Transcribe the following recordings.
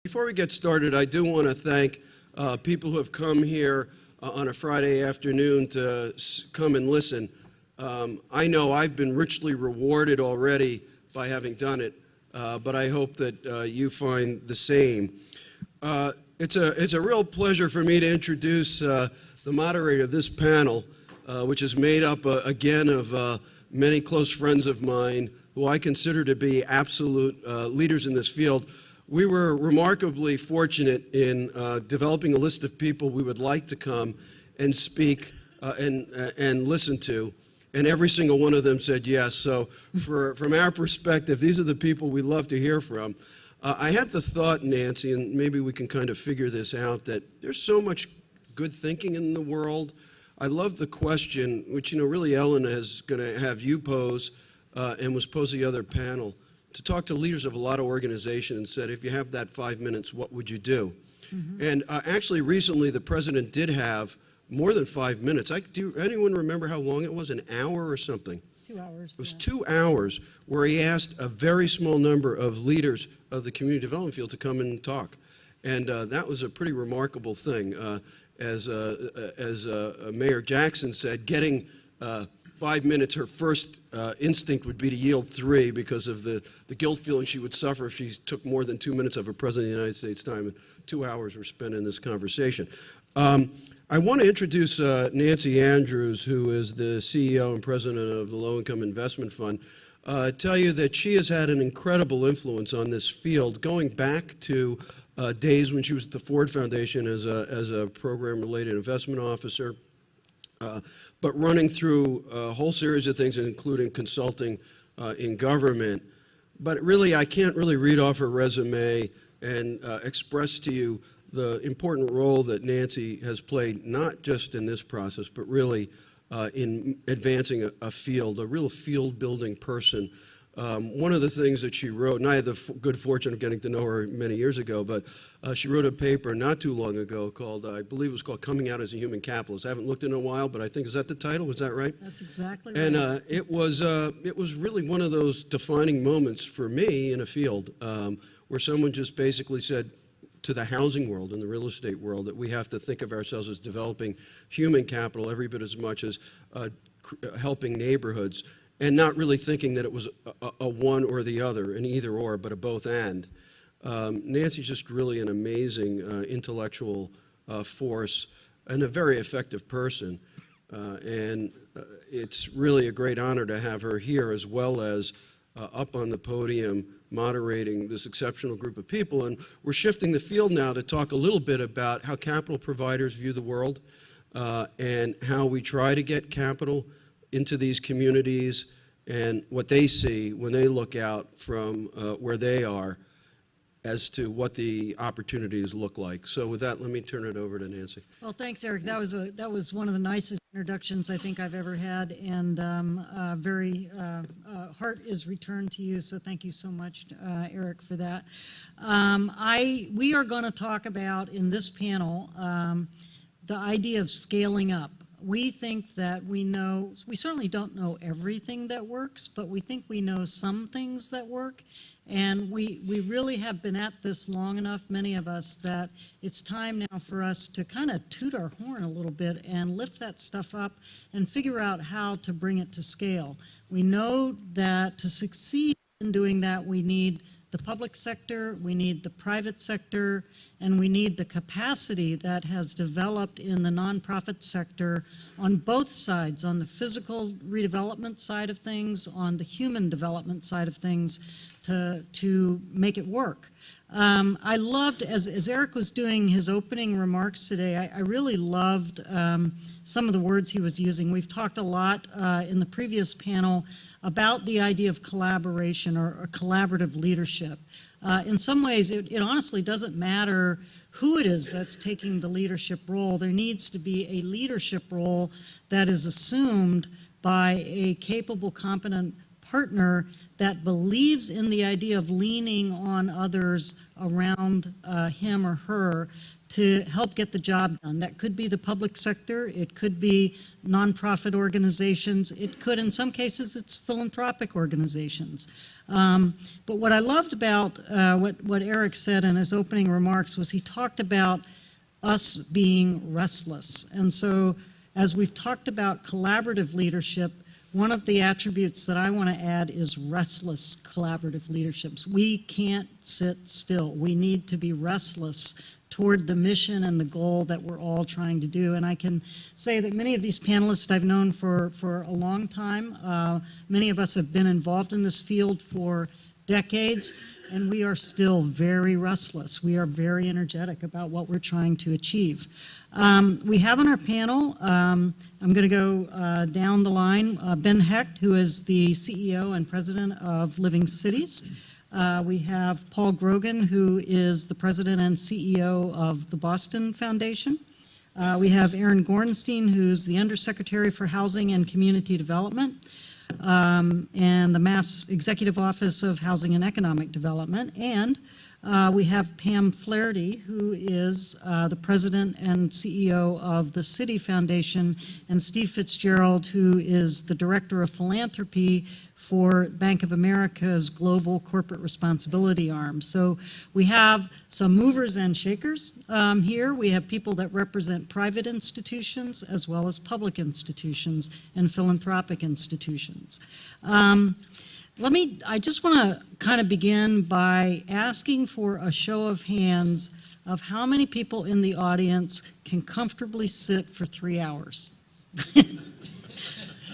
Before we get started, I do want to thank people who have come here on a Friday afternoon to come and listen. I know I've been richly rewarded already by having done it, but I hope that you find the same. It's a real pleasure for me to introduce the moderator of this panel, which is made up again of many close friends of mine who I consider to be absolute leaders in this field. We were remarkably fortunate in developing a list of people we would like to come and speak and listen to, and every single one of them said yes. So from our perspective, these are the people we love to hear from. I had the thought, Nancy, and maybe we can kind of figure this out, that there's so much good thinking in the world. I love the question, which, really Ellen is going to have you pose and was posed to the other panel, to talk to leaders of a lot of organizations and said, if you have that 5 minutes, what would you do? Mm-hmm. And actually, recently, the president did have more than 5 minutes. Do anyone remember how long it was? An hour or something? 2 hours. It was 2 hours where he asked a very small number of leaders of the community development field to come and talk. And that was a pretty remarkable thing. As Mayor Jackson said, getting 5 minutes, her first instinct would be to yield 3 because of the guilt feeling she would suffer if she took more than 2 minutes of her President of the United States time. And 2 hours were spent in this conversation. I want to introduce Nancy Andrews, who is the CEO and president of the Low Income Investment Fund. Tell you that she has had an incredible influence on this field, going back to days when she was at the Ford Foundation as a program-related investment officer. But running through a whole series of things, including consulting in government. But really, I can't really read off her resume and express to you the important role that Nancy has played, not just in this process, but really in advancing a field, a real field-building person. One of the things that she wrote, and I had the good fortune of getting to know her many years ago, but she wrote a paper not too long ago called, I believe it was called Coming Out as a Human Capitalist. I haven't looked in a while, but I think, is that the title? Was that right? That's exactly right. And it was really one of those defining moments for me in a field where someone just basically said to the housing world and the real estate world that we have to think of ourselves as developing human capital every bit as much as helping neighborhoods, and not really thinking that it was a one or the other, an either or, but a both and. Nancy's just really an amazing intellectual force and a very effective person. And it's really a great honor to have her here, as well as up on the podium moderating this exceptional group of people. And we're shifting the field now to talk a little bit about how capital providers view the world and how we try to get capital into these communities and what they see when they look out from where they are as to what the opportunities look like. So with that, let me turn it over to Nancy. Well, thanks, Eric. That was one of the nicest introductions I think I've ever had, and heart is returned to you. So thank you so much, Eric, for that. We are going to talk about in this panel the idea of scaling up. We think that we certainly don't know everything that works, but we think we know some things that work. And we really have been at this long enough, many of us, that it's time now for us to kind of toot our horn a little bit and lift that stuff up and figure out how to bring it to scale. We know that to succeed in doing that, we need the public sector, we need the private sector, and we need the capacity that has developed in the nonprofit sector on both sides, on the physical redevelopment side of things, on the human development side of things, to make it work. I loved, as Eric was doing his opening remarks today, I really loved some of the words he was using. We've talked a lot in the previous panel about the idea of collaboration or collaborative leadership. In some ways, it honestly doesn't matter who it is that's taking the leadership role. There needs to be a leadership role that is assumed by a capable, competent partner that believes in the idea of leaning on others around him or her to help get the job done. That could be the public sector, it could be nonprofit organizations, it could, in some cases, it's philanthropic organizations. But what I loved about what Eric said in his opening remarks was he talked about us being restless. And so as we've talked about collaborative leadership, one of the attributes that I want to add is restless collaborative leaderships. We can't sit still. We need to be restless toward the mission and the goal that we're all trying to do. And I can say that many of these panelists I've known for a long time. Many of us have been involved in this field for decades, and we are still very restless. We are very energetic about what we're trying to achieve. We have on our panel, I'm going to go down the line, Ben Hecht, who is the CEO and president of Living Cities. We have Paul Grogan, who is the president and CEO of the Boston Foundation. We have Aaron Gorenstein, who's the Undersecretary for Housing and Community Development, and the Mass Executive Office of Housing and Economic Development. And we have Pam Flaherty, who is the president and CEO of the City Foundation, and Steve Fitzgerald, who is the director of philanthropy for Bank of America's global corporate responsibility arm. So we have some movers and shakers here. We have people that represent private institutions as well as public institutions and philanthropic institutions. I just want to kind of begin by asking for a show of hands of how many people in the audience can comfortably sit for 3 hours.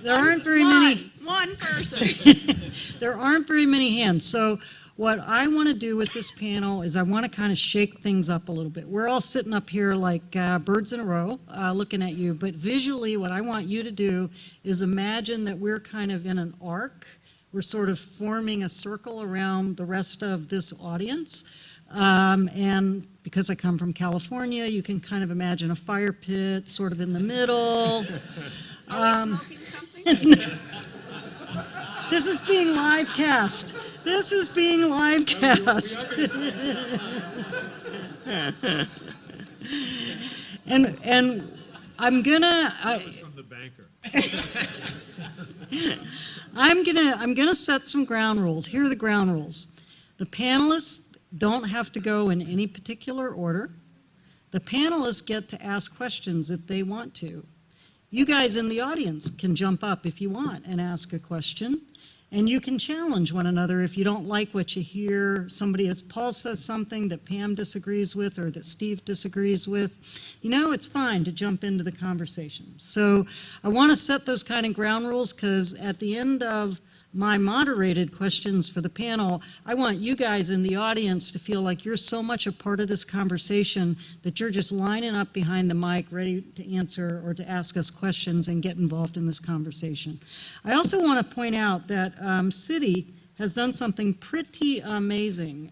There aren't very many. One person. There aren't very many hands. So what I want to do with this panel is I want to kind of shake things up a little bit. We're all sitting up here like birds in a row looking at you, but visually what I want you to do is imagine that we're kind of in an arc. We're sort of forming a circle around the rest of this audience. And because I come from California, you can kind of imagine a fire pit sort of in the middle. Are we smoking something? This is being live cast. This is being live cast. and I'm gonna. From the banker. I'm gonna set some ground rules. Here are the ground rules. The panelists don't have to go in any particular order. The panelists get to ask questions if they want to. You guys in the audience can jump up if you want and ask a question, and you can challenge one another if you don't like what you hear. Paul says something that Pam disagrees with or that Steve disagrees with. You know, it's fine to jump into the conversation. So I want to set those kind of ground rules because at the end of my moderated questions for the panel, I want you guys in the audience to feel like you're so much a part of this conversation that you're just lining up behind the mic ready to answer or to ask us questions and get involved in this conversation. I also want to point out that City has done something pretty amazing.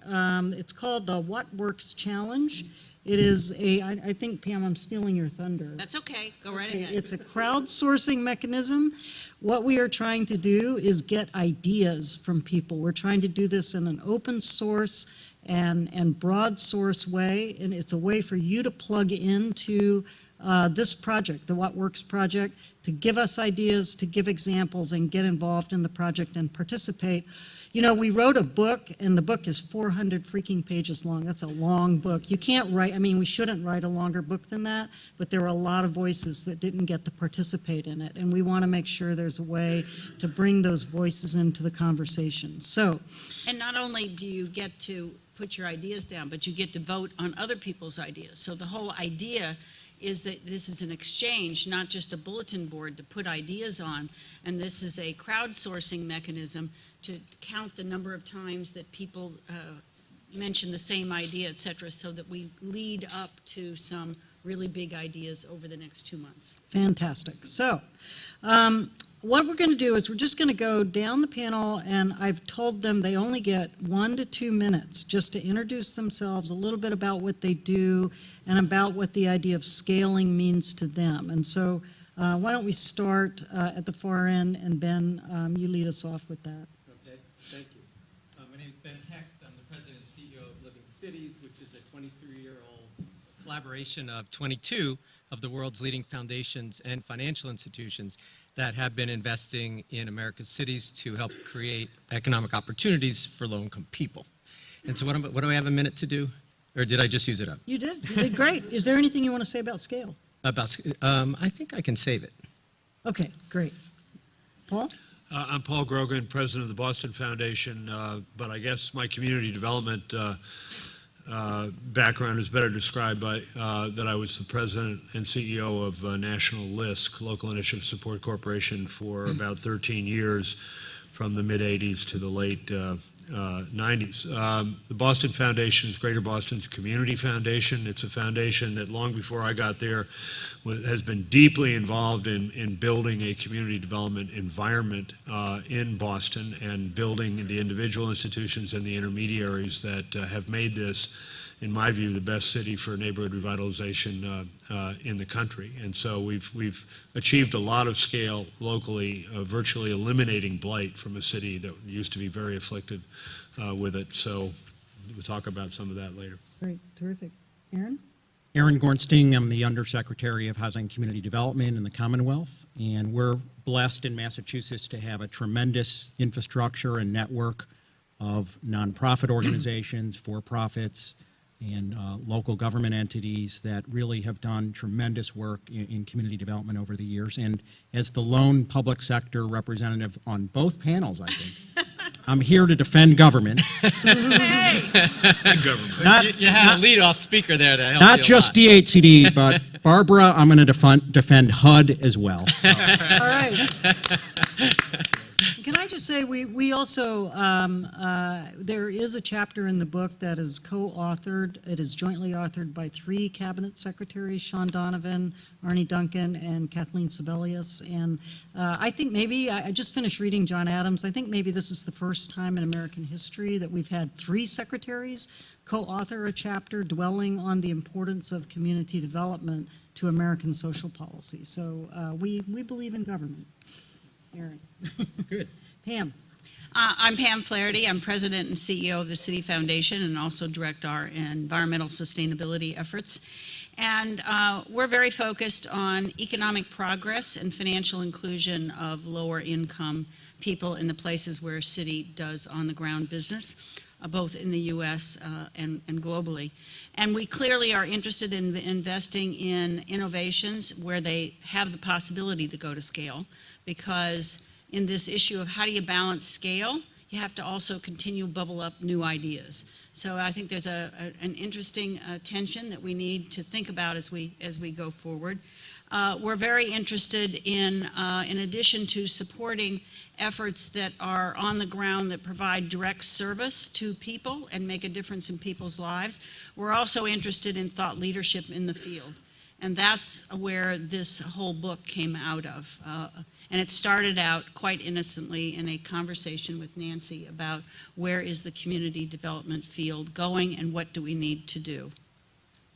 It's called the What Works Challenge. It is I think, Pam, I'm stealing your thunder. That's okay. Go right ahead. It's a crowdsourcing mechanism. What we are trying to do is get ideas from people. We're trying to do this in an open source and broad source way, and it's a way for you to plug into this project, the What Works project, to give us ideas, to give examples, and get involved in the project and participate. You know, we wrote a book, and the book is 400 freaking pages long. That's a long book. You can't write, I mean, we shouldn't write a longer book than that, but there were a lot of voices that didn't get to participate in it, and we want to make sure there's a way to bring those voices into the conversation. So, And not only do you get to put your ideas down, but you get to vote on other people's ideas. So the whole idea is that this is an exchange, not just a bulletin board to put ideas on, and this is a crowdsourcing mechanism to count the number of times that people mention the same idea, et cetera, so that we lead up to some really big ideas over the next 2 months. fantastic. So, what we're going to do is we're just going to go down the panel, and I've told them they only get 1 to 2 minutes just to introduce themselves, a little bit about what they do, and about what the idea of scaling means to them. And so, why don't we start at the far end, and Ben, you lead us off with that. Okay, thank you. My name is Ben Hecht. I'm the president and CEO of Living Cities, which is a 23-year-old collaboration of 22 of the world's leading foundations and financial institutions that have been investing in America's cities to help create economic opportunities for low-income people. And so what do I have a minute to do? Or did I just use it up? You did. You did great. Is there anything you want to say about scale? I think I can save it. Okay, great. Paul? I'm Paul Grogan, president of the Boston Foundation, but I guess my community development background is better described by that I was the president and CEO of National LISC, Local Initiative Support Corporation, for about 13 years, from the mid-'80s to the late '90s. The Boston Foundation is Greater Boston's community foundation. It's a foundation that long before I got there has been deeply involved in building a community development environment in Boston and building the individual institutions and the intermediaries that have made this, in my view, the best city for neighborhood revitalization in the country. And so we've achieved a lot of scale locally, virtually eliminating blight from a city that used to be very afflicted with it. So we'll talk about some of that later. Great, terrific. Aaron? Aaron Gornstein, I'm the Undersecretary of Housing and Community Development in the Commonwealth, and we're blessed in Massachusetts to have a tremendous infrastructure and network of nonprofit organizations, for-profits, and local government entities that really have done tremendous work in community development over the years. And as the lone public sector representative on both panels, I think, I'm here to defend government. Government. You had a lead-off speaker there to help Not you a just lot. DHCD, but Barbara, I'm going to defend HUD as well. All right. Can I just say, we also, there is a chapter in the book that is co-authored. It is jointly authored by 3 cabinet secretaries, Sean Donovan, Arnie Duncan, and Kathleen Sebelius. And I think maybe, I just finished reading John Adams, I think maybe this is the first time in American history that we've had 3 secretaries co-author a chapter dwelling on the importance of community development to American social policy. So we believe in government. Aaron. Good. Pam. I'm Pam Flaherty. I'm president and CEO of the City Foundation and also direct our environmental sustainability efforts. And we're very focused on economic progress and financial inclusion of lower income people in the places where a city does on-the-ground business, both in the U.S. And globally. And we clearly are interested in investing in innovations where they have the possibility to go to scale, because in this issue of how do you balance scale, you have to also continue to bubble up new ideas. So I think there's an interesting tension that we need to think about as we go forward. We're very interested in addition to supporting efforts that are on the ground that provide direct service to people and make a difference in people's lives, we're also interested in thought leadership in the field. And that's where this whole book came out of. And it started out quite innocently in a conversation with Nancy about where is the community development field going and what do we need to do.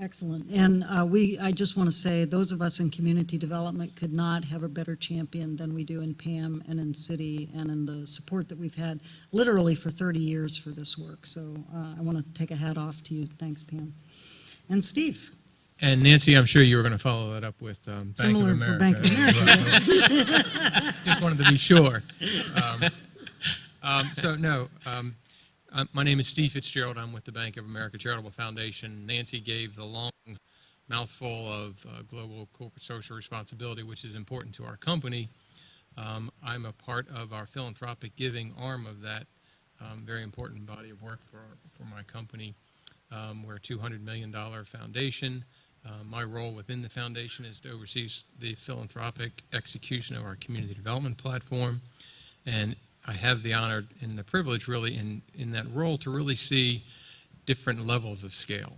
Excellent. And I just want to say, those of us in community development could not have a better champion than we do in Pam and in City and in the support that we've had literally for 30 years for this work. So I want to take a hat off to you. Thanks, Pam. And Steve. And Nancy, I'm sure you were going to follow that up with Bank of Similar America. for Bank of America, yes. Just wanted to be sure. My name is Steve Fitzgerald. I'm with the Bank of America Charitable Foundation. Nancy gave the long mouthful of global corporate social responsibility, which is important to our company. I'm a part of our philanthropic giving arm of that very important body of work for my company. We're a $200 million foundation. My role within the foundation is to oversee the philanthropic execution of our community development platform. And I have the honor and the privilege really in that role to really see different levels of scale.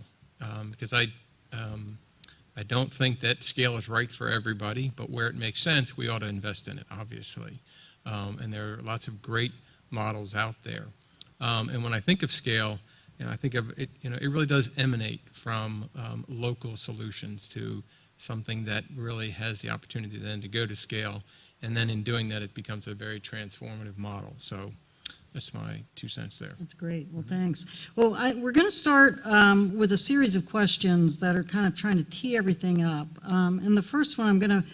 Because I don't think that scale is right for everybody, but where it makes sense, we ought to invest in it, obviously. And there are lots of great models out there. And when I think of scale, I think of it, it really does emanate from local solutions to something that really has the opportunity then to go to scale. And then in doing that, it becomes a very transformative model. So that's my 2 cents there. That's great. Well, thanks. Well, we're going to start with a series of questions that are kind of trying to tee everything up. And the first one I'm going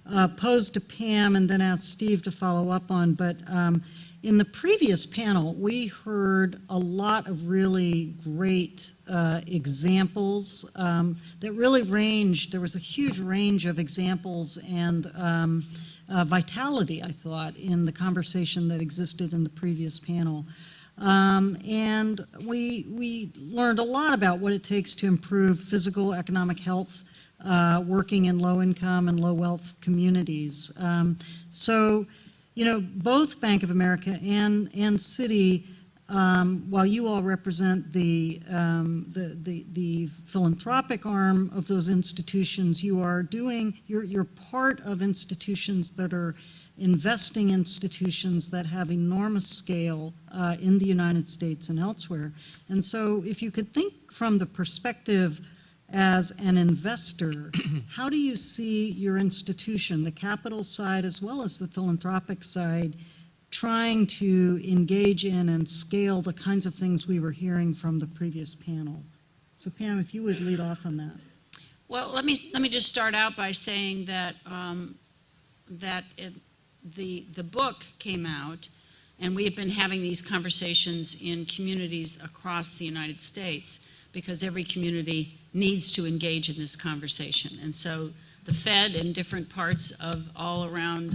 to pose to Pam and then ask Steve to follow up on. But in the previous panel, we heard a lot of really great examples that really ranged. There was a huge range of examples and vitality, I thought, in the conversation that existed in the previous panel. And we learned a lot about what it takes to improve physical, economic health, working in low-income and low-wealth communities. So, you know, both Bank of America and Citi, while you all represent the philanthropic arm of those institutions, you're part of institutions that are investing institutions that have enormous scale in the United States and elsewhere. And so if you could think from the perspective as an investor, how do you see your institution, the capital side as well as the philanthropic side, trying to engage in and scale the kinds of things we were hearing from the previous panel? So Pam, if you would lead off on that. Well, let me just start out by saying that the book came out, and we have been having these conversations in communities across the United States because every community needs to engage in this conversation. And so the Fed and different parts of all around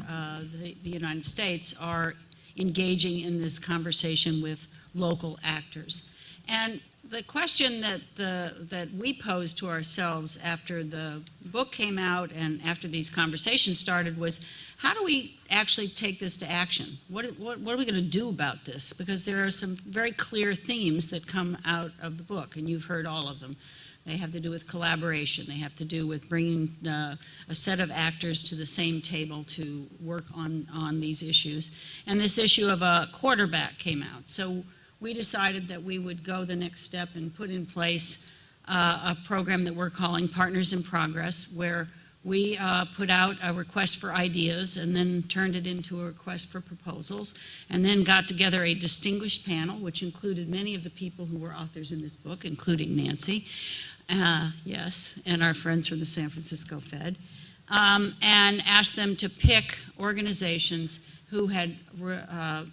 the United States are engaging in this conversation with local actors. And the question that we posed to ourselves after the book came out and after these conversations started was, how do we actually take this to action? What are we going to do about this? Because there are some very clear themes that come out of the book, and you've heard all of them. They have to do with collaboration. They have to do with bringing a set of actors to the same table to work on these issues. And this issue of a quarterback came out. So we decided that we would go the next step and put in place a program that we're calling Partners in Progress, where we put out a request for ideas and then turned it into a request for proposals, and then got together a distinguished panel, which included many of the people who were authors in this book, including Nancy, yes, and our friends from the San Francisco Fed, and asked them to pick organizations who had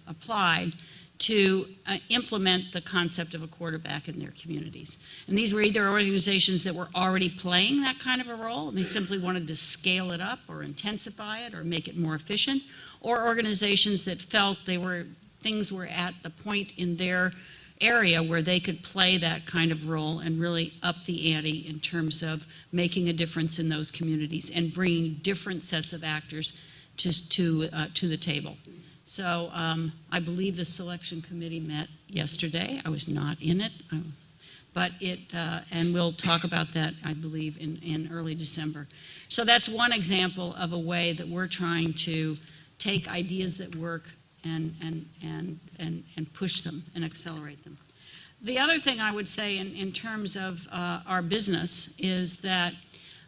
applied to implement the concept of a quarterback in their communities. And these were either organizations that were already playing that kind of a role, and they simply wanted to scale it up or intensify it or make it more efficient, or organizations that felt things were at the point in their area where they could play that kind of role and really up the ante in terms of making a difference in those communities and bringing different sets of actors to the table. So I believe the selection committee met yesterday. I was not in it, but and we'll talk about that, I believe, in early December. So that's one example of a way that we're trying to take ideas that work and push them and accelerate them. The other thing I would say in terms of our business is that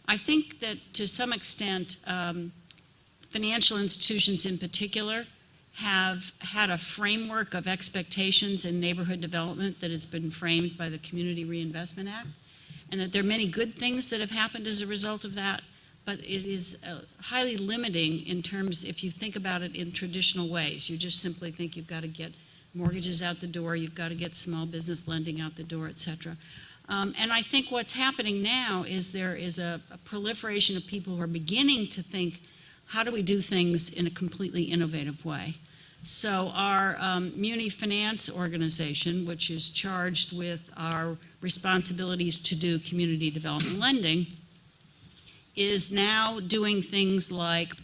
I think that to some extent financial institutions in particular have had a framework of expectations in neighborhood development that has been framed by the Community Reinvestment Act, and that there are many good things that have happened as a result of that, but it is highly limiting in terms, if you think about it in traditional ways. You just simply think you've got to get mortgages out the door, you've got to get small business lending out the door, et cetera. And I think what's happening now is there is a proliferation of people who are beginning to think, how do we do things in a completely innovative way? So our Muni Finance organization, which is charged with our responsibilities to do community development lending, is now doing things like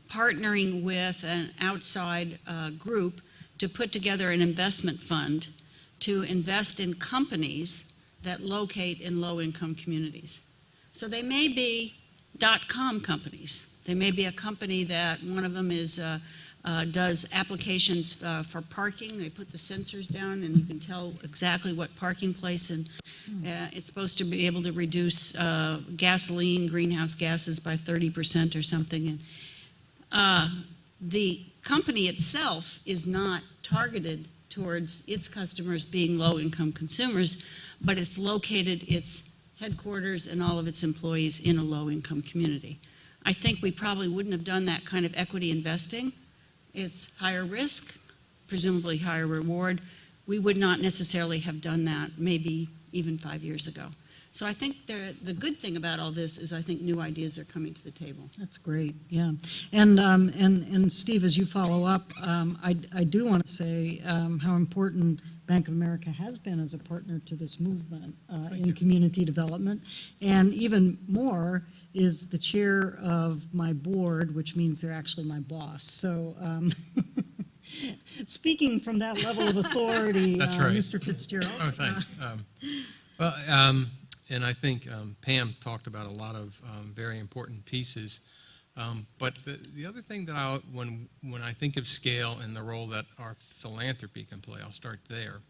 partnering with an outside group to put together an investment fund to invest in companies that locate in low-income communities. So they may be .com companies. They may be a company that one of them is does applications for parking. They put the sensors down and you can tell exactly what parking place, and it's supposed to be able to reduce gasoline, greenhouse gases by 30% or something. And the company itself is not targeted towards its customers being low-income consumers, but it's located its headquarters and all of its employees in a low-income community. I think we probably wouldn't have done that kind of equity investing. It's higher risk, presumably higher reward. We would not necessarily have done that maybe even 5 years ago. So I think the good thing about all this is I think new ideas are coming to the table. That's great, yeah. And Steve, as you follow up, I do want to say how important Bank of America has been as a partner to this movement in community development. And even more is the chair of my board, which means they're actually my boss. So speaking from that level of authority, That's right. Mr. Fitzgerald. Oh, thanks. And I think Pam talked about a lot of very important pieces. But the other thing that when I think of scale and the role that our philanthropy can play, I'll start there,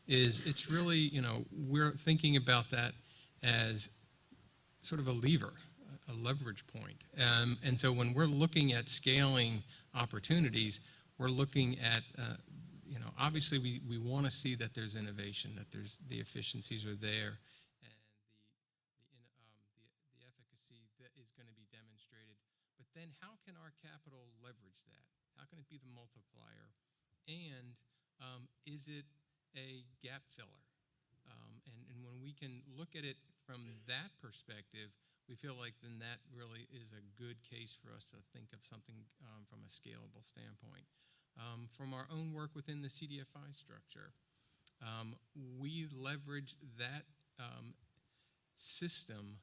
is it's really, we're thinking about that as sort of a lever, a leverage point. And so when we're looking at scaling opportunities, we're looking at, obviously we want to see that there's innovation, that there's the efficiencies are there, the efficacy that is going to be demonstrated. But then how can our capital leverage that? How can it be the multiplier? And is it a gap filler? And when we can look at it from that perspective, we feel like then that really is a good case for us to think of something from a scalable standpoint. From our own work within the CDFI structure, we leverage that system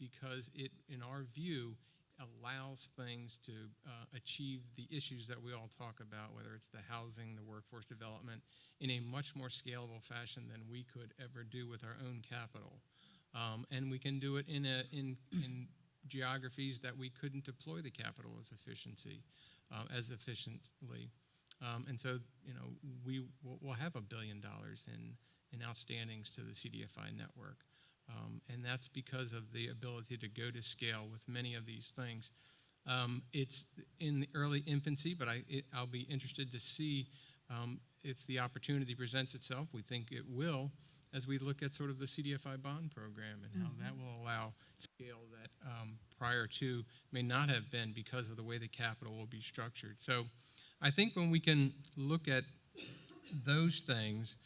because it, in our view, allows things to achieve the issues that we all talk about, whether it's the housing, the workforce development, in a much more scalable fashion than we could ever do with our own capital. And we can do it in geographies that we couldn't deploy the capital as efficiently. And so, we'll have $1 billion in outstandings to the CDFI network. And that's because of the ability to go to scale with many of these things. It's in the early infancy, but I'll be interested to see if the opportunity presents itself. We think it will, as we look at sort of the CDFI bond program and how that will allow scale that prior to may not have been because of the way the capital will be structured. So I think when we can look at those things,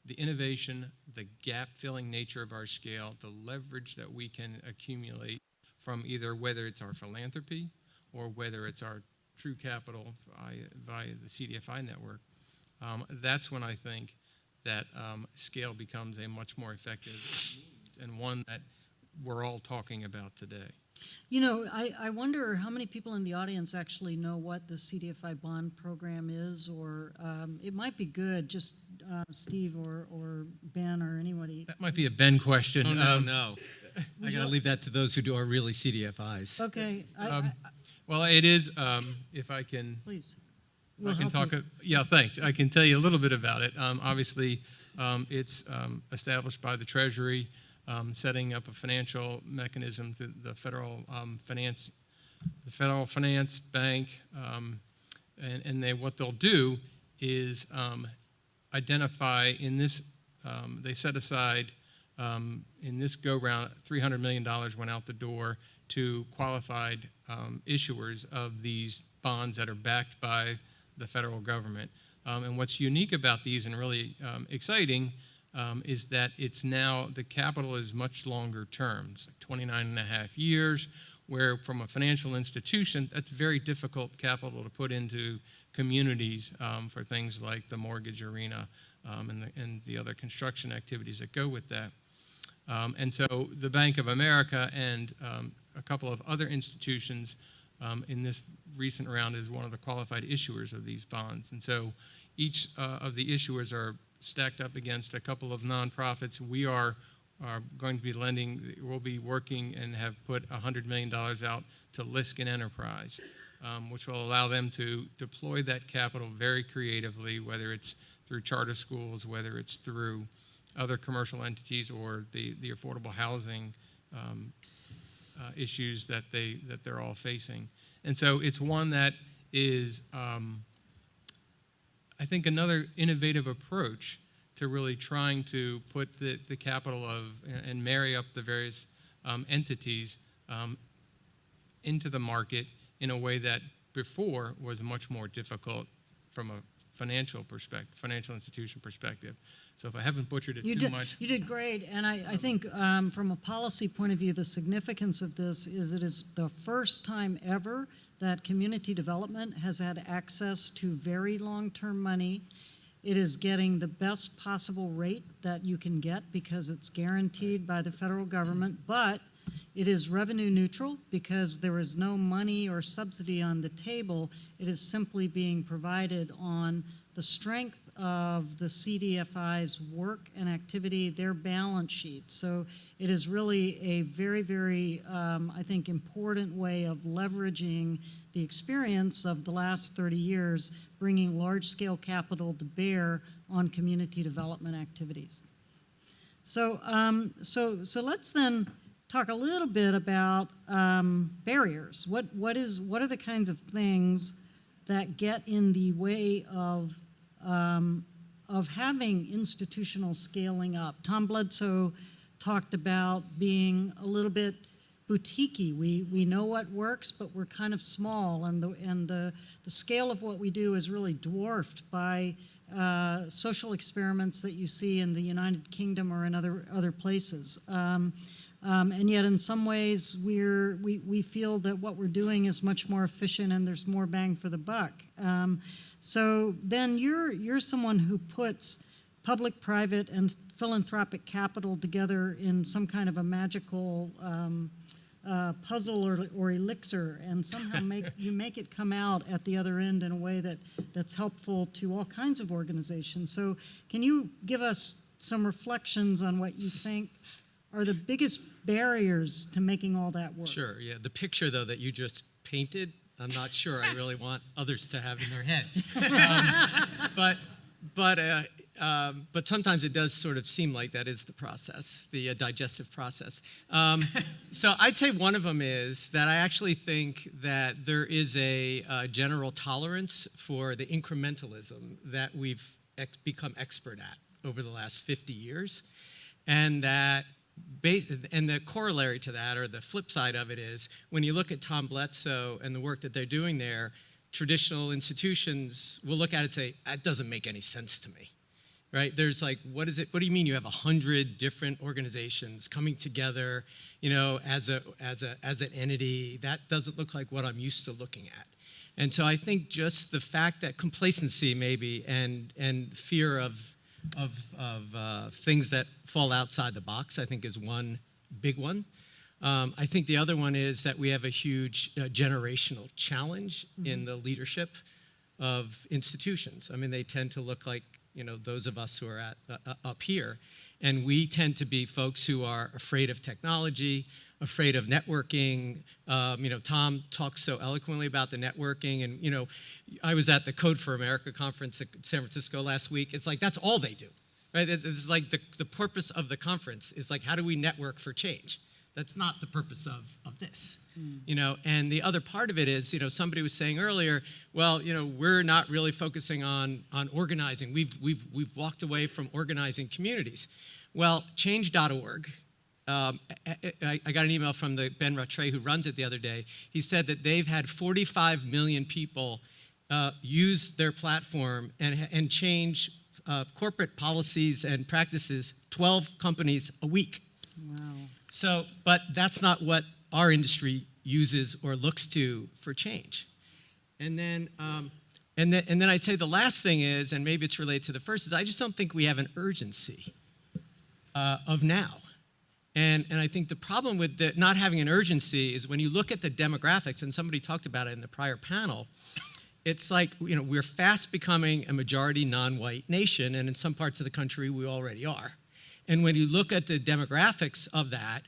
the innovation, the gap-filling nature of our scale, the leverage that we can accumulate from either whether it's our philanthropy or whether it's our true capital via the CDFI network, that's when I think that scale becomes a much more effective means and one that we're all talking about today. I wonder how many people in the audience actually know what the CDFI bond program is, or it might be good, just Steve or Ben or anybody. That might be a Ben question. Oh, no. I got to leave that to those who are really CDFIs. Okay. Well, it is, if I can... Please. I can talk. Yeah, thanks. I can tell you a little bit about it. Obviously, it's established by the Treasury, setting up a financial mechanism to the federal finance bank, and what they'll do is identify in this. They set aside in this go round $300 million went out the door to qualified issuers of these bonds that are backed by the federal government. And what's unique about these and really exciting is that it's now, the capital is much longer terms, like 29 and a half years, where from a financial institution, that's very difficult capital to put into communities for things like the mortgage arena and the other construction activities that go with that. And so the Bank of America and a couple of other institutions in this recent round is one of the qualified issuers of these bonds. And so each of the issuers are stacked up against a couple of nonprofits. We are going to be lending, we'll be working and have put $100 million out to Liskin Enterprise, which will allow them to deploy that capital very creatively, whether it's through charter schools, whether it's through other commercial entities or the affordable housing issues that they're all facing. And so it's one that is, I think, another innovative approach to really trying to put the capital of and marry up the various entities into the market in a way that before was much more difficult from a financial institution perspective. So if I haven't butchered it too much. You did great, and I think from a policy point of view, the significance of this is it is the first time ever that community development has had access to very long-term money. It is getting the best possible rate that you can get because it's guaranteed by the federal government, but it is revenue neutral because there is no money or subsidy on the table. It is simply being provided on the strength of the CDFI's work and activity, their balance sheet. So it is really a very, very, I think, important way of leveraging the experience of the last 30 years, bringing large-scale capital to bear on community development activities. So, so let's then talk a little bit about barriers. What are the kinds of things that get in the way of having institutional scaling up? Tom Bledsoe talked about being a little bit boutique-y. We know what works, but we're kind of small, and the scale of what we do is really dwarfed by social experiments that you see in the United Kingdom or in other places. And yet in some ways we feel that what we're doing is much more efficient and there's more bang for the buck. So Ben, you're someone who puts public, private, and philanthropic capital together in some kind of a magical puzzle or elixir, and somehow you make it come out at the other end in a way that's helpful to all kinds of organizations. So can you give us some reflections on what you think are the biggest barriers to making all that work? Sure, yeah. The picture, though, that you just painted, I'm not sure I really want others to have in their head. But sometimes it does sort of seem like that is the process, the digestive process. So I'd say one of them is that I actually think that there is a general tolerance for the incrementalism that we've become expert at over the last 50 years, and that and the corollary to that, or the flip side of it, is when you look at Tom Bledsoe and the work that they're doing there, traditional institutions will look at it and say, that doesn't make any sense to me, right? There's like, what do you mean you have 100 different organizations coming together, you know, as an entity? That doesn't look like what I'm used to looking at. And so I think just the fact that complacency maybe and fear of things that fall outside the box, I think, is one big one. I think the other one is that we have a huge generational challenge in the leadership of institutions. I mean, they tend to look like, you know, those of us who are up here, and we tend to be folks who are afraid of technology, afraid of networking. You know, Tom talks so eloquently about the networking, and, you know, I was at the Code for America conference at San Francisco last week. It's like, that's all they do, right? It's like the purpose of the conference is like, how do we network for change? That's not the purpose of this, you know. And the other part of it is, you know, somebody was saying earlier, well, you know, we're not really focusing on organizing. We've walked away from organizing communities. Well, change.org. I got an email from the Ben Rattray, who runs it, the other day. He said that they've had 45 million people use their platform and change corporate policies and practices, 12 companies a week. Wow. So, but that's not what our industry uses or looks to for change. And then I'd say the last thing is, and maybe it's related to the first, is I just don't think we have an urgency of now. And I think the problem with not having an urgency is when you look at the demographics, and somebody talked about it in the prior panel, it's like, you know, we're fast becoming a majority non-white nation, and in some parts of the country we already are. And when you look at the demographics of that,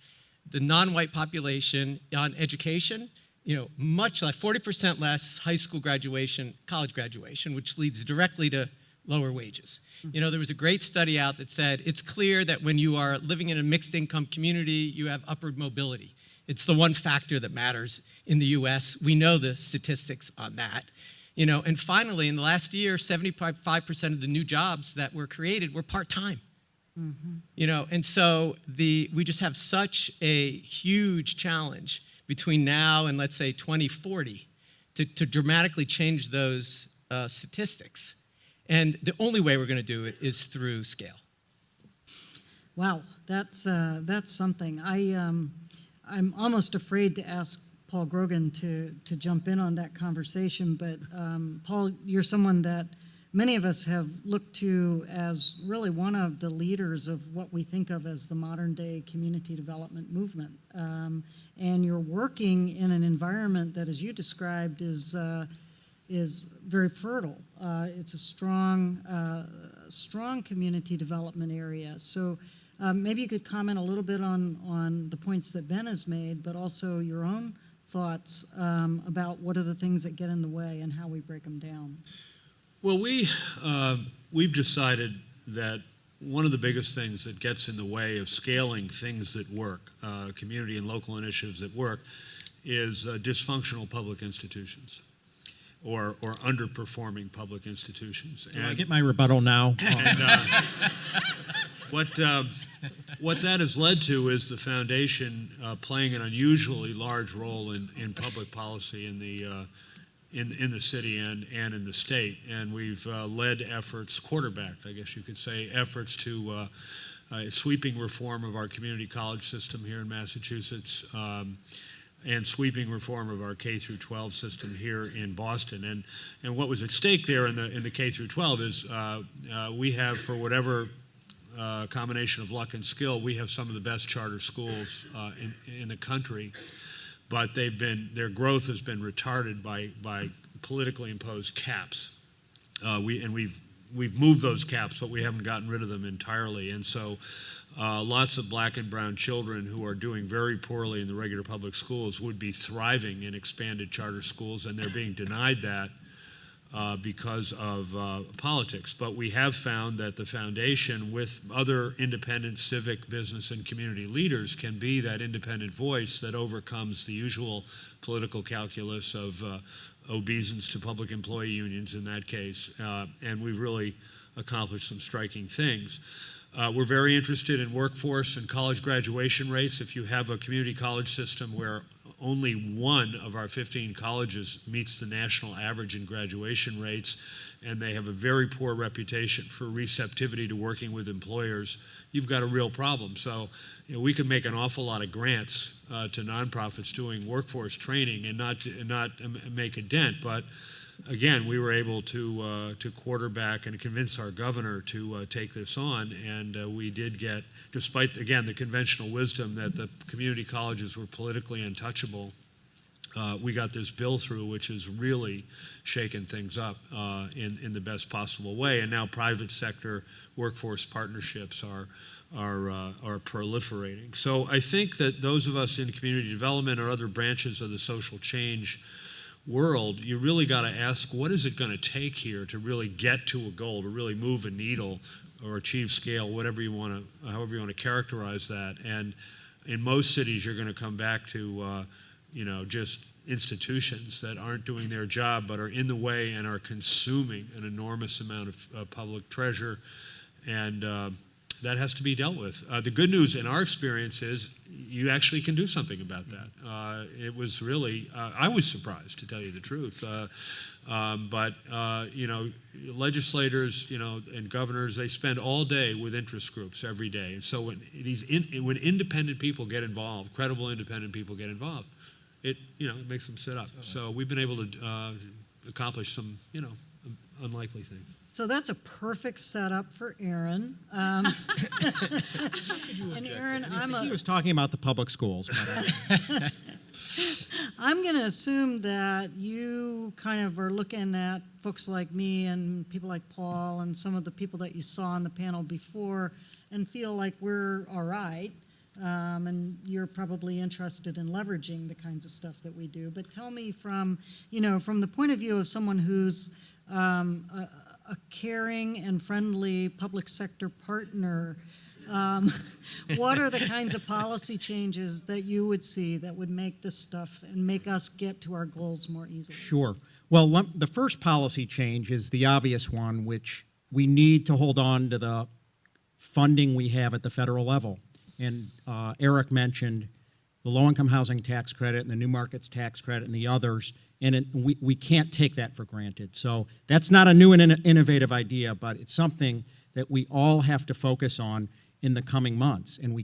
the non-white population on education, you know, much like 40% less high school graduation, college graduation, which leads directly to lower wages. You know, there was a great study out that said it's clear that when you are living in a mixed income community, you have upward mobility. It's the one factor that matters in the U.S. We know the statistics on that. You know, and finally, in the last year, 75% of the new jobs that were created were part-time. You know, and so we just have such a huge challenge between now and, let's say, 2040 to dramatically change those statistics. And the only way we're going to do it is through scale. Wow, that's something. I'm almost afraid to ask Paul Grogan to jump in on that conversation, but Paul, you're someone that many of us have looked to as really one of the leaders of what we think of as the modern day community development movement. And you're working in an environment that, as you described, is very fertile. It's a strong community development area. So maybe you could comment a little bit on the points that Ben has made, but also your own thoughts about what are the things that get in the way and how we break them down. Well, we've decided that one of the biggest things that gets in the way of scaling things that work, community and local initiatives that work, is dysfunctional public institutions or underperforming public institutions. Can I get my rebuttal now? And what that has led to is the foundation playing an unusually large role in public policy in the city and in the state. And we've led efforts, quarterbacked, I guess you could say, efforts to sweeping reform of our community college system here in Massachusetts, and sweeping reform of our K through 12 system here in Boston. And what was at stake there in the K through 12 is we have, for whatever combination of luck and skill, we have some of the best charter schools in the country, but their growth has been retarded by politically imposed caps. We've moved those caps, but we haven't gotten rid of them entirely. And so lots of black and brown children who are doing very poorly in the regular public schools would be thriving in expanded charter schools, and they're being denied that because of politics. But we have found that the foundation, with other independent civic, business, and community leaders, can be that independent voice that overcomes the usual political calculus of obeisance to public employee unions in that case. And we've really accomplished some striking things. We're very interested in workforce and college graduation rates. If you have a community college system where only one of our 15 colleges meets the national average in graduation rates, and they have a very poor reputation for receptivity to working with employers, you've got a real problem. So, you know, we could make an awful lot of grants to nonprofits doing workforce training and not make a dent. But again, we were able to quarterback and convince our governor to take this on, and we did get, despite, again, the conventional wisdom that the community colleges were politically untouchable, we got this bill through, which has really shaken things up in the best possible way. And now private sector workforce partnerships are proliferating. So I think that those of us in community development or other branches of the social change world, you really got to ask, what is it going to take here to really get to a goal, to really move a needle or achieve scale, however you want to characterize that. And in most cities, you're going to come back to just institutions that aren't doing their job but are in the way and are consuming an enormous amount of public treasure, and that has to be dealt with. The good news in our experience is you actually can do something about that. It was really, I was surprised, to tell you the truth. But legislators, and governors, they spend all day with interest groups every day. And so when independent people get involved, credible independent people get involved, it makes them sit up. So we've been able to accomplish some, unlikely things. So that's a perfect setup for Aaron. And Aaron, He was talking about the public schools. But, I'm going to assume that you kind of are looking at folks like me and people like Paul and some of the people that you saw on the panel before and feel like we're all right. And you're probably interested in leveraging the kinds of stuff that we do. But tell me from the point of view of someone who's a caring and friendly public sector partner, What are the kinds of policy changes that you would see that would make this stuff and make us get to our goals more easily? Sure. Well, the first policy change is the obvious one, which we need to hold on to the funding we have at the federal level. And Eric mentioned the low-income housing tax credit and the new markets tax credit and the others, and we can't take that for granted. So that's not a new and innovative idea, but it's something that we all have to focus on in the coming months. And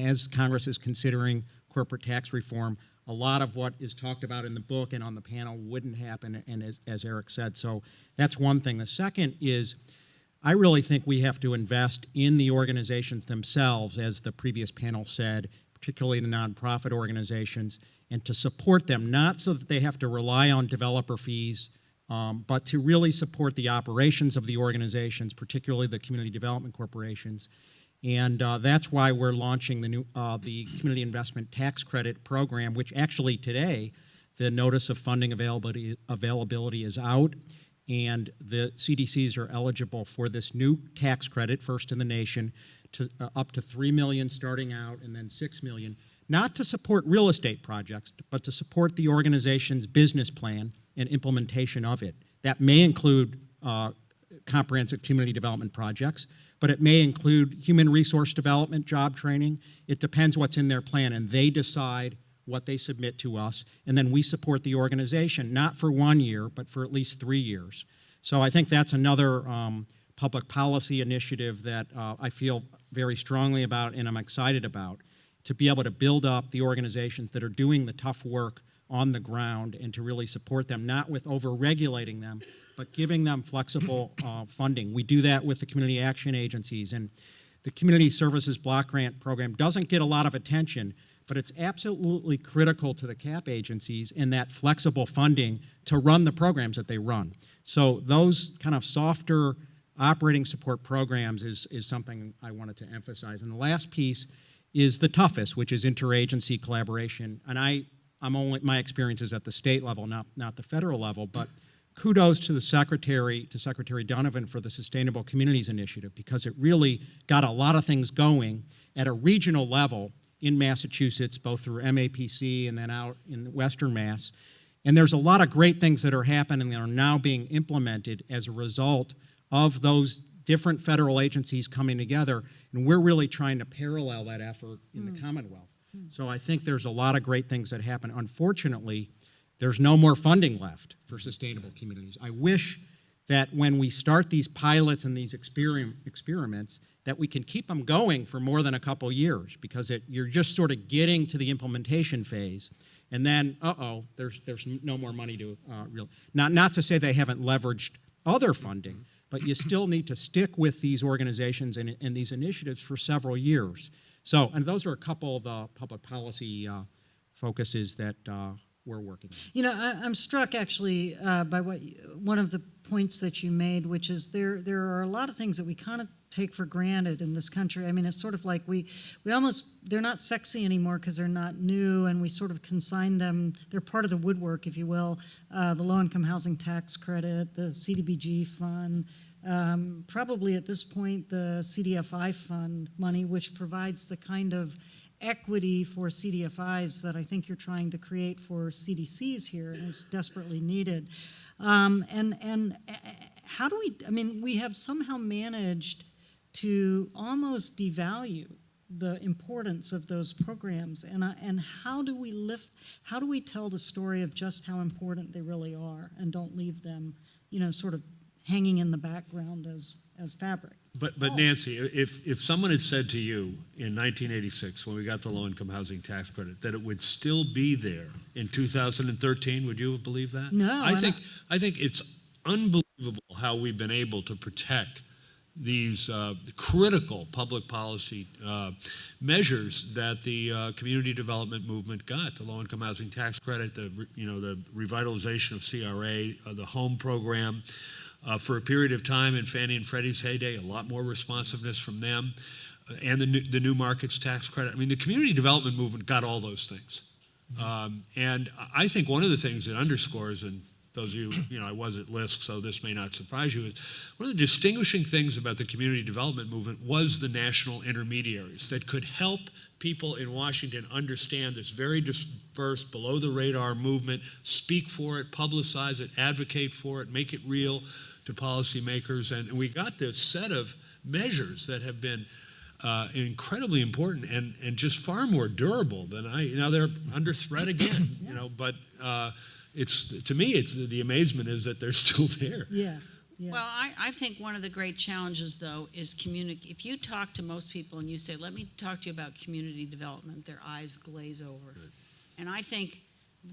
as Congress is considering corporate tax reform, a lot of what is talked about in the book and on the panel wouldn't happen, and as Eric said. So that's one thing. The second is, I really think we have to invest in the organizations themselves, as the previous panel said, particularly the nonprofit organizations, and to support them, not so that they have to rely on developer fees, but to really support the operations of the organizations, particularly the community development corporations. And that's why we're launching the Community Investment Tax Credit Program, which actually today, the notice of funding availability is out, and the CDCs are eligible for this new tax credit, first in the nation, to up to $3 million starting out, and then $6 million, not to support real estate projects, but to support the organization's business plan and implementation of it. That may include comprehensive community development projects, but it may include human resource development, job training. It depends what's in their plan, and they decide what they submit to us, and then we support the organization, not for 1 year, but for at least 3 years. So I think that's another public policy initiative that I feel very strongly about and I'm excited about, to be able to build up the organizations that are doing the tough work on the ground and to really support them, not with over-regulating them, but giving them flexible funding. We do that with the community action agencies, and the Community Services Block Grant Program doesn't get a lot of attention, but it's absolutely critical to the CAP agencies in that flexible funding to run the programs that they run. So those kind of softer operating support programs is something I wanted to emphasize. And the last piece is the toughest, which is interagency collaboration. And my experience is at the state level, not the federal level, but kudos to Secretary Donovan for the Sustainable Communities Initiative, because it really got a lot of things going at a regional level in Massachusetts, both through MAPC and then out in Western Mass. And there's a lot of great things that are happening that are now being implemented as a result of those different federal agencies coming together, and we're really trying to parallel that effort in the Commonwealth. So I think there's a lot of great things that happen. Unfortunately, there's no more funding left for sustainable communities. I wish that when we start these pilots and these experiments, that we can keep them going for more than a couple years, because you're just sort of getting to the implementation phase, and then, there's no more money to not to say they haven't leveraged other funding, but you still need to stick with these organizations and these initiatives for several years. So, and those are a couple of the public policy focuses that we're working on. You know, I'm struck actually by one of the points that you made, which is there are a lot of things that we kind of take for granted in this country. I mean, it's sort of like they're not sexy anymore because they're not new, and we sort of consign them. They're part of the woodwork, if you will. The low-income housing tax credit, the CDBG fund, probably at this point the CDFI fund money, which provides the kind of equity for CDFIs that I think you're trying to create for CDCs here and is desperately needed. And how do we have somehow managed to almost devalue the importance of those programs, and how do we tell the story of just how important they really are and don't leave them, sort of hanging in the background as fabric? But Nancy, if someone had said to you in 1986, when we got the low-income housing tax credit, that it would still be there in 2013, would you have believed that? No. I think it's unbelievable how we've been able to protect these critical public policy measures that the community development movement got: the low-income housing tax credit, the revitalization of CRA, the home program. For a period of time in Fannie and Freddie's heyday, a lot more responsiveness from them, and the new markets tax credit. I mean, the community development movement got all those things. And I think one of the things it underscores, and those of you, I was at LISC, so this may not surprise you, is one of the distinguishing things about the community development movement was the national intermediaries that could help people in Washington understand this very dispersed, below-the-radar movement, speak for it, publicize it, advocate for it, make it real to policymakers. And we got this set of measures that have been incredibly important and just far more durable than they're under threat again, but to me, it's the amazement is that they're still there. Yeah. Yeah. Well, I think one of the great challenges, though, is if you talk to most people and you say, let me talk to you about community development, their eyes glaze over. Right. And I think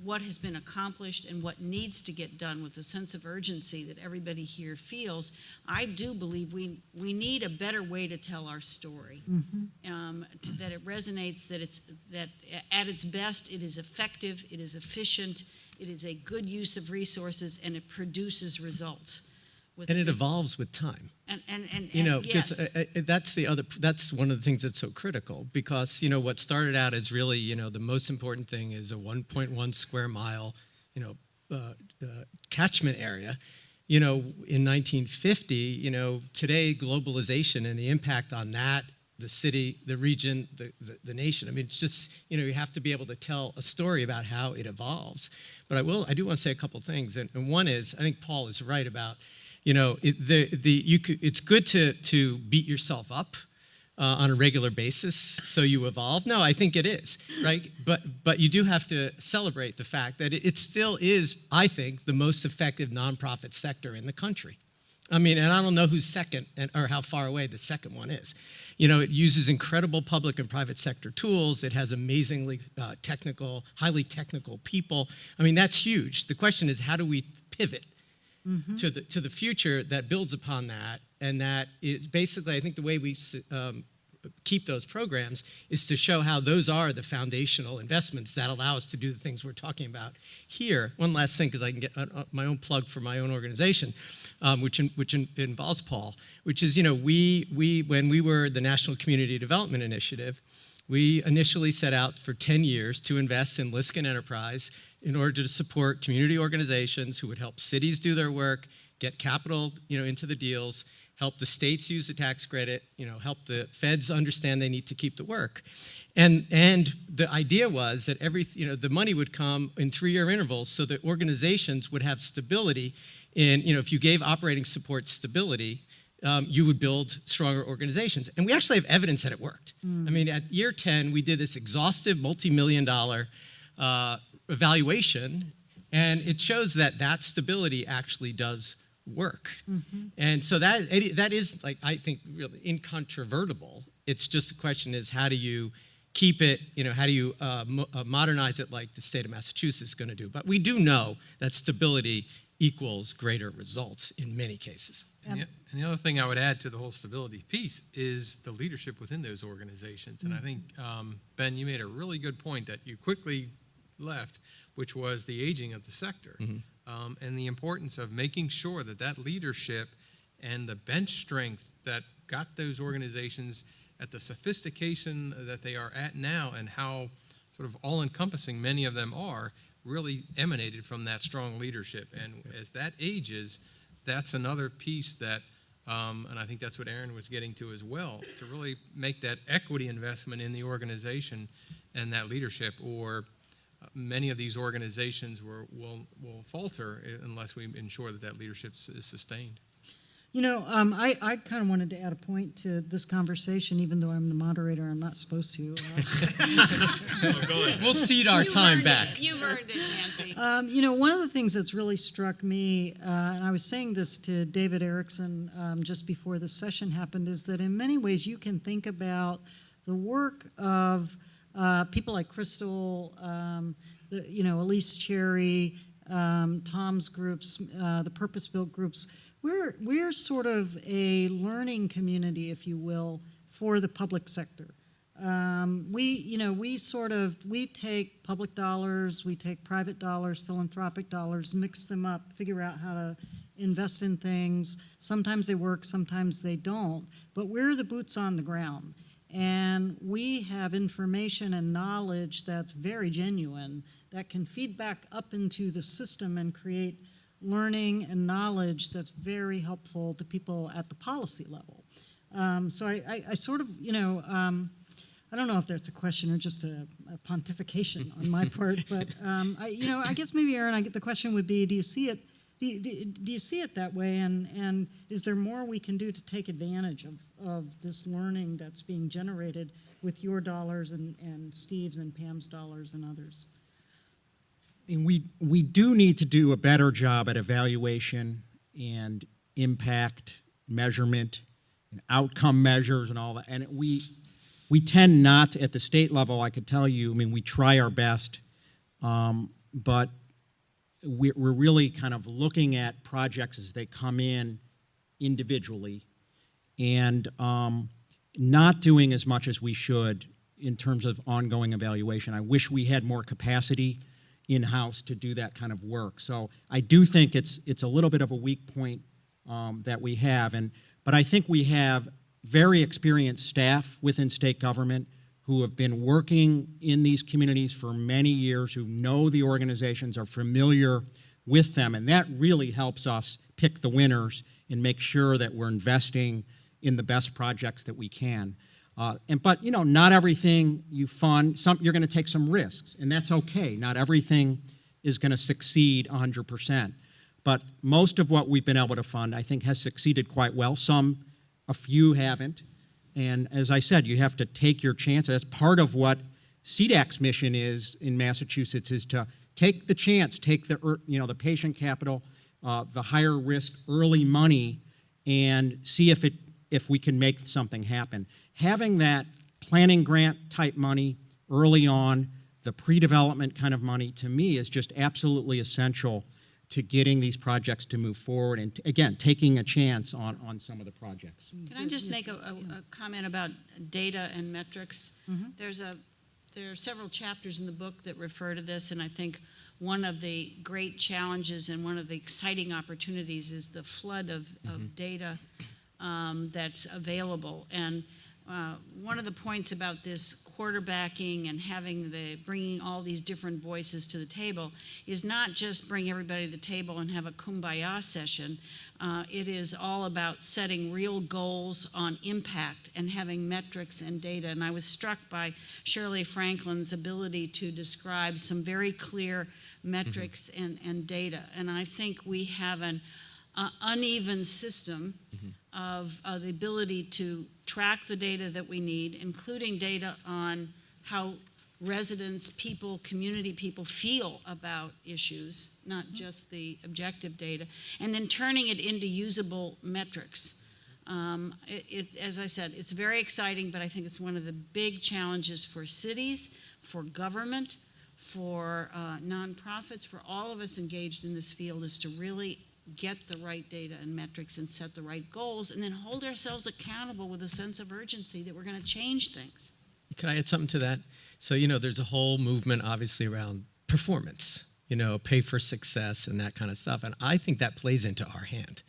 what has been accomplished and what needs to get done with the sense of urgency that everybody here feels, I do believe we need a better way to tell our story. Mm-hmm. That it resonates, that at its best it is effective, it is efficient, it is a good use of resources, and it produces results. And it evolves with time. And because yes. That's one of the things that's so critical, because what started out as really the most important thing is a 1.1 square mile catchment area. In 1950, today globalization and the impact on that, the city, the region, the nation. I mean, it's just you have to be able to tell a story about how it evolves. But I do want to say a couple things, and one is I think Paul is right about. It's good to beat yourself up on a regular basis so you evolve. No, I think it is, right? But you do have to celebrate the fact that it still is, I think, the most effective nonprofit sector in the country. I mean, and I don't know who's second or how far away the second one is. It uses incredible public and private sector tools. It has amazingly highly technical people. I mean, that's huge. The question is, how do we pivot? Mm-hmm. to the future that builds upon that, and that is basically, I think the way we keep those programs is to show how those are the foundational investments that allow us to do the things we're talking about here. One last thing, because I can get my own plug for my own organization, which involves Paul, which is we when we were the National Community Development Initiative, we initially set out for 10 years to invest in LISC and Enterprise in order to support community organizations who would help cities do their work, get capital, into the deals, help the states use the tax credit, help the feds understand they need to keep the work. And the idea was that the money would come in 3-year intervals so that organizations would have stability in, if you gave operating support stability, you would build stronger organizations. And we actually have evidence that it worked. I mean, at year 10, we did this exhaustive multi-million-dollar evaluation, and it shows that stability actually does work. Mm-hmm. And so that is, I think, really incontrovertible. It's just the question is, how do you keep it, how do you modernize it like the state of Massachusetts is going to do? But we do know that stability equals greater results in many cases. And the other thing I would add to the whole stability piece is the leadership within those organizations. And I think, Ben, you made a really good point that you quickly left, which was the aging of the sector, and the importance of making sure that leadership and the bench strength that got those organizations at the sophistication that they are at now and how sort of all-encompassing many of them are really emanated from that strong leadership. And as that ages, that's another piece that, and I think that's what Aaron was getting to as well, to really make that equity investment in the organization and that leadership, or many of these organizations will falter unless we ensure that leadership is sustained. I kind of wanted to add a point to this conversation, even though I'm the moderator, I'm not supposed to. Go ahead. We'll cede our time back. You earned it, Nancy. One of the things that's really struck me, and I was saying this to David Erickson just before the session happened, is that in many ways you can think about the work of people like Crystal, Elise Cherry, Tom's groups, the purpose-built groups. We're sort of a learning community, if you will, for the public sector. We take public dollars, we take private dollars, philanthropic dollars, mix them up, figure out how to invest in things. Sometimes they work, sometimes they don't, but we're the boots on the ground. And we have information and knowledge that's very genuine that can feed back up into the system and create learning and knowledge that's very helpful to people at the policy level. So I sort of, I don't know if that's a question or just a pontification on my part, but I guess maybe, Aaron, the question would be, do you see it? Do you see it that way? And is there more we can do to take advantage of this learning that's being generated with your dollars and Steve's and Pam's dollars and others? And we do need to do a better job at evaluation and impact measurement and outcome measures and all that. And we tend not at the state level, I could tell you, I mean, we try our best, but we're really kind of looking at projects as they come in individually and not doing as much as we should in terms of ongoing evaluation. I wish we had more capacity in-house to do that kind of work. So I do think it's a little bit of a weak point that we have. But I think we have very experienced staff within state government who have been working in these communities for many years, who know the organizations, are familiar with them, and that really helps us pick the winners and make sure that we're investing in the best projects that we can. But not everything you fund, you're going to take some risks, and that's okay. Not everything is going to succeed 100%. But most of what we've been able to fund, I think, has succeeded quite well. A few haven't. And as I said, you have to take your chances. That's part of what CDAC's mission is in Massachusetts, is to take the chance, take the patient capital, the higher risk early money, and see if we can make something happen. Having that planning grant type money early on, the pre-development kind of money, to me is just absolutely essential to getting these projects to move forward and, again, taking a chance on some of the projects. Can I just make a comment about data and metrics? Mm-hmm. There are several chapters in the book that refer to this, and I think one of the great challenges and one of the exciting opportunities is the flood of data that's available. And one of the points about this quarterbacking and bringing all these different voices to the table is not just bring everybody to the table and have a kumbaya session. It is all about setting real goals on impact and having metrics and data. And I was struck by Shirley Franklin's ability to describe some very clear metrics and data. And I think we have an uneven system of the ability to track the data that we need, including data on how residents, people, community people feel about issues, not just the objective data, and then turning it into usable metrics. As I said, it's very exciting, but I think it's one of the big challenges for cities, for government, for nonprofits, for all of us engaged in this field, is to really get the right data and metrics and set the right goals, and then hold ourselves accountable with a sense of urgency that we're going to change things. Can I add something to that? So, there's a whole movement, obviously, around performance, pay for success and that kind of stuff. And I think that plays into our hand.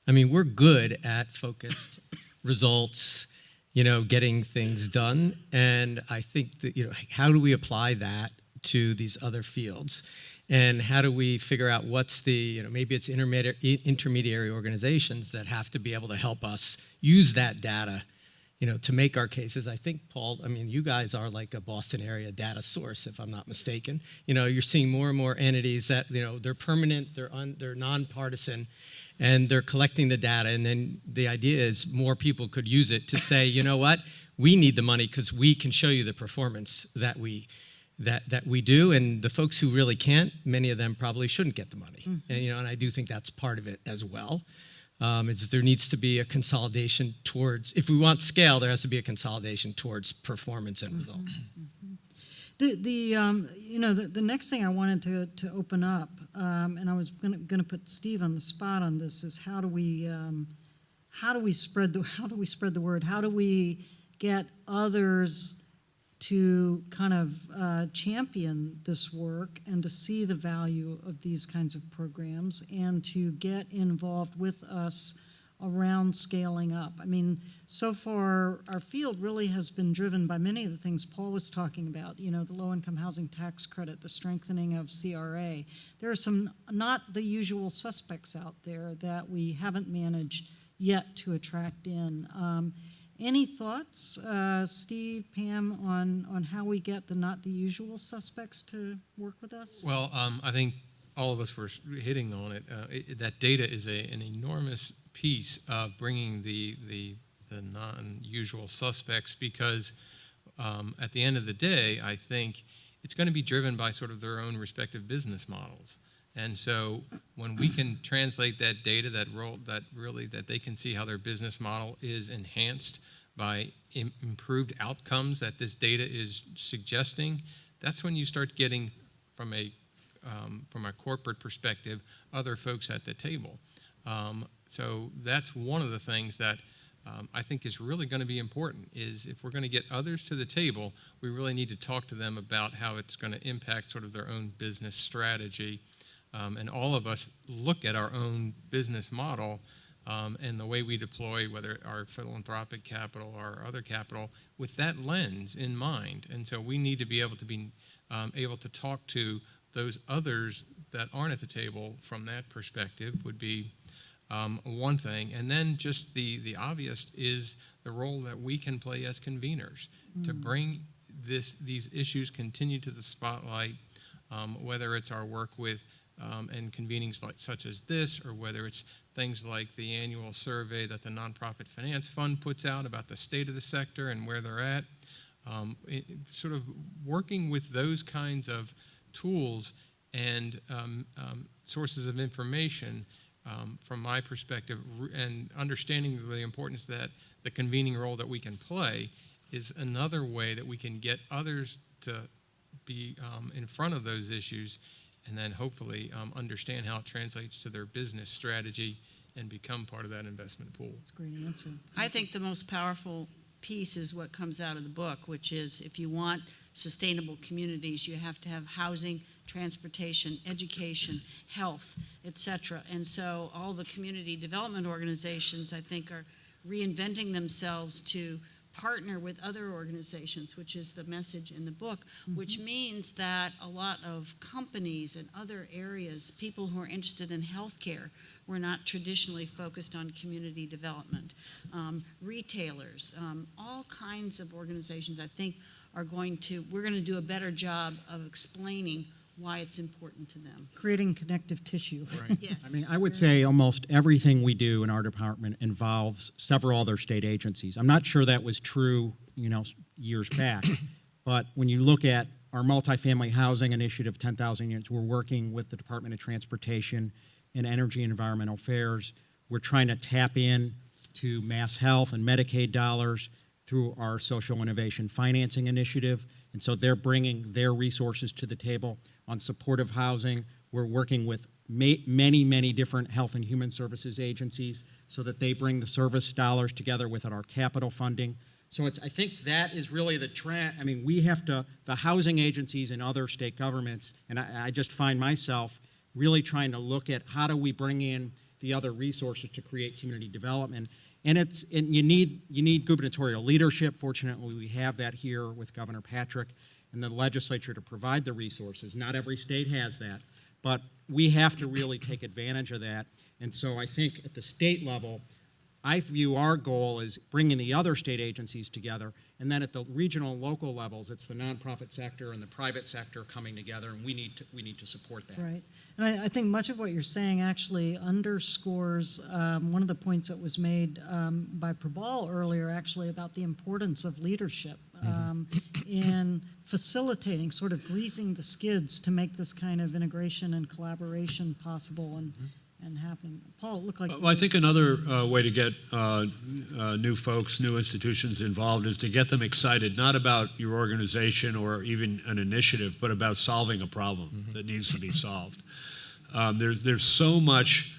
I mean, we're good at focused results, getting things done. And I think that, how do we apply that to these other fields? And how do we figure out what's the, maybe it's intermediary organizations that have to be able to help us use that data, to make our cases. I think, Paul, you guys are like a Boston area data source, if I'm not mistaken. You're seeing more and more entities that, they're permanent, they're nonpartisan, and they're collecting the data. And then the idea is more people could use it to say, you know what, we need the money because we can show you the performance that we do, and the folks who really can't, many of them probably shouldn't get the money. Mm-hmm. And I do think that's part of it as well. There needs to be a consolidation towards, if we want scale, there has to be a consolidation towards performance and results. Mm-hmm. The next thing I wanted to open up, and I was going to put Steve on the spot on this, is how do we spread the word? How do we get others to kind of champion this work and to see the value of these kinds of programs and to get involved with us around scaling up. I mean, so far, our field really has been driven by many of the things Paul was talking about, the low-income housing tax credit, the strengthening of CRA. There are some not the usual suspects out there that we haven't managed yet to attract in. Any thoughts, Steve, Pam, on how we get the not the usual suspects to work with us? Well, I think all of us were hitting on it. That data is an enormous piece of bringing the non-usual suspects, because at the end of the day, I think it's going to be driven by sort of their own respective business models. And so when we can translate that data, that they can see how their business model is enhanced by improved outcomes that this data is suggesting, that's when you start getting, from a corporate perspective, other folks at the table. So that's one of the things that I think is really going to be important, is if we're going to get others to the table, we really need to talk to them about how it's going to impact sort of their own business strategy. And all of us look at our own business model and the way we deploy, whether our philanthropic capital or other capital, with that lens in mind. And so we need to be able to talk to those others that aren't at the table from that perspective would be one thing. And then just the obvious is the role that we can play as conveners to bring these issues continue to the spotlight, whether it's our work with and convenings such as this, or whether it's things like the annual survey that the Nonprofit Finance Fund puts out about the state of the sector and where they're at. Sort of working with those kinds of tools and sources of information, from my perspective, and understanding the importance that the convening role that we can play is another way that we can get others to be in front of those issues, and then hopefully understand how it translates to their business strategy and become part of that investment pool. That's a great answer. I think the most powerful piece is what comes out of the book, which is if you want sustainable communities, you have to have housing, transportation, education, health, etc. And so all the community development organizations, I think, are reinventing themselves to partner with other organizations, which is the message in the book, which means that a lot of companies and other areas, people who are interested in healthcare, were not traditionally focused on community development. Retailers, all kinds of organizations, I think, we're going to do a better job of explaining why it's important to them. Creating connective tissue. Right. Yes. I mean, I would say almost everything we do in our department involves several other state agencies. I'm not sure that was true, years back, but when you look at our multifamily housing initiative, 10,000 units, we're working with the Department of Transportation and Energy and Environmental Affairs. We're trying to tap in to mass health and Medicaid dollars through our social innovation financing initiative. And so they're bringing their resources to the table. On supportive housing, we're working with many, many different health and human services agencies so that they bring the service dollars together with our capital funding. So I think that is really the trend. I mean, the housing agencies and other state governments, and I just find myself really trying to look at how do we bring in the other resources to create community development. And you need gubernatorial leadership. Fortunately, we have that here with Governor Patrick and the legislature to provide the resources. Not every state has that, but we have to really take advantage of that. And so I think at the state level, I view our goal as bringing the other state agencies together, and then at the regional and local levels, it's the nonprofit sector and the private sector coming together, and we need to support that. Right. And I think much of what you're saying actually underscores one of the points that was made by Prabal earlier, actually, about the importance of leadership in facilitating, sort of greasing the skids to make this kind of integration and collaboration possible and happening. Paul, it looked like... Well, I think another way to get new folks, new institutions involved is to get them excited, not about your organization or even an initiative, but about solving a problem that needs to be solved. There's so much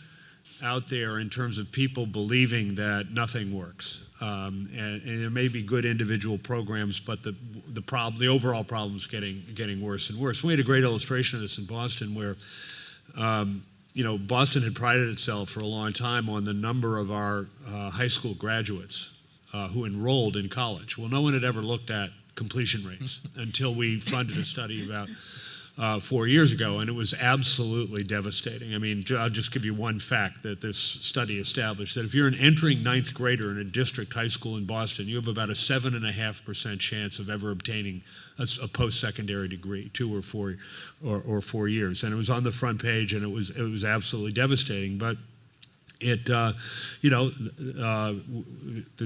out there in terms of people believing that nothing works. And there may be good individual programs, but the overall problem is getting worse and worse. We had a great illustration of this in Boston where Boston had prided itself for a long time on the number of our high school graduates who enrolled in college. Well, no one had ever looked at completion rates until we funded a study about 4 years ago, and it was absolutely devastating. I mean, I'll just give you one fact that this study established, that if you're an entering ninth grader in a district high school in Boston, you have about a 7.5% chance of ever obtaining a post-secondary degree, 2 or 4 years. And it was on the front page, and it was absolutely devastating. But the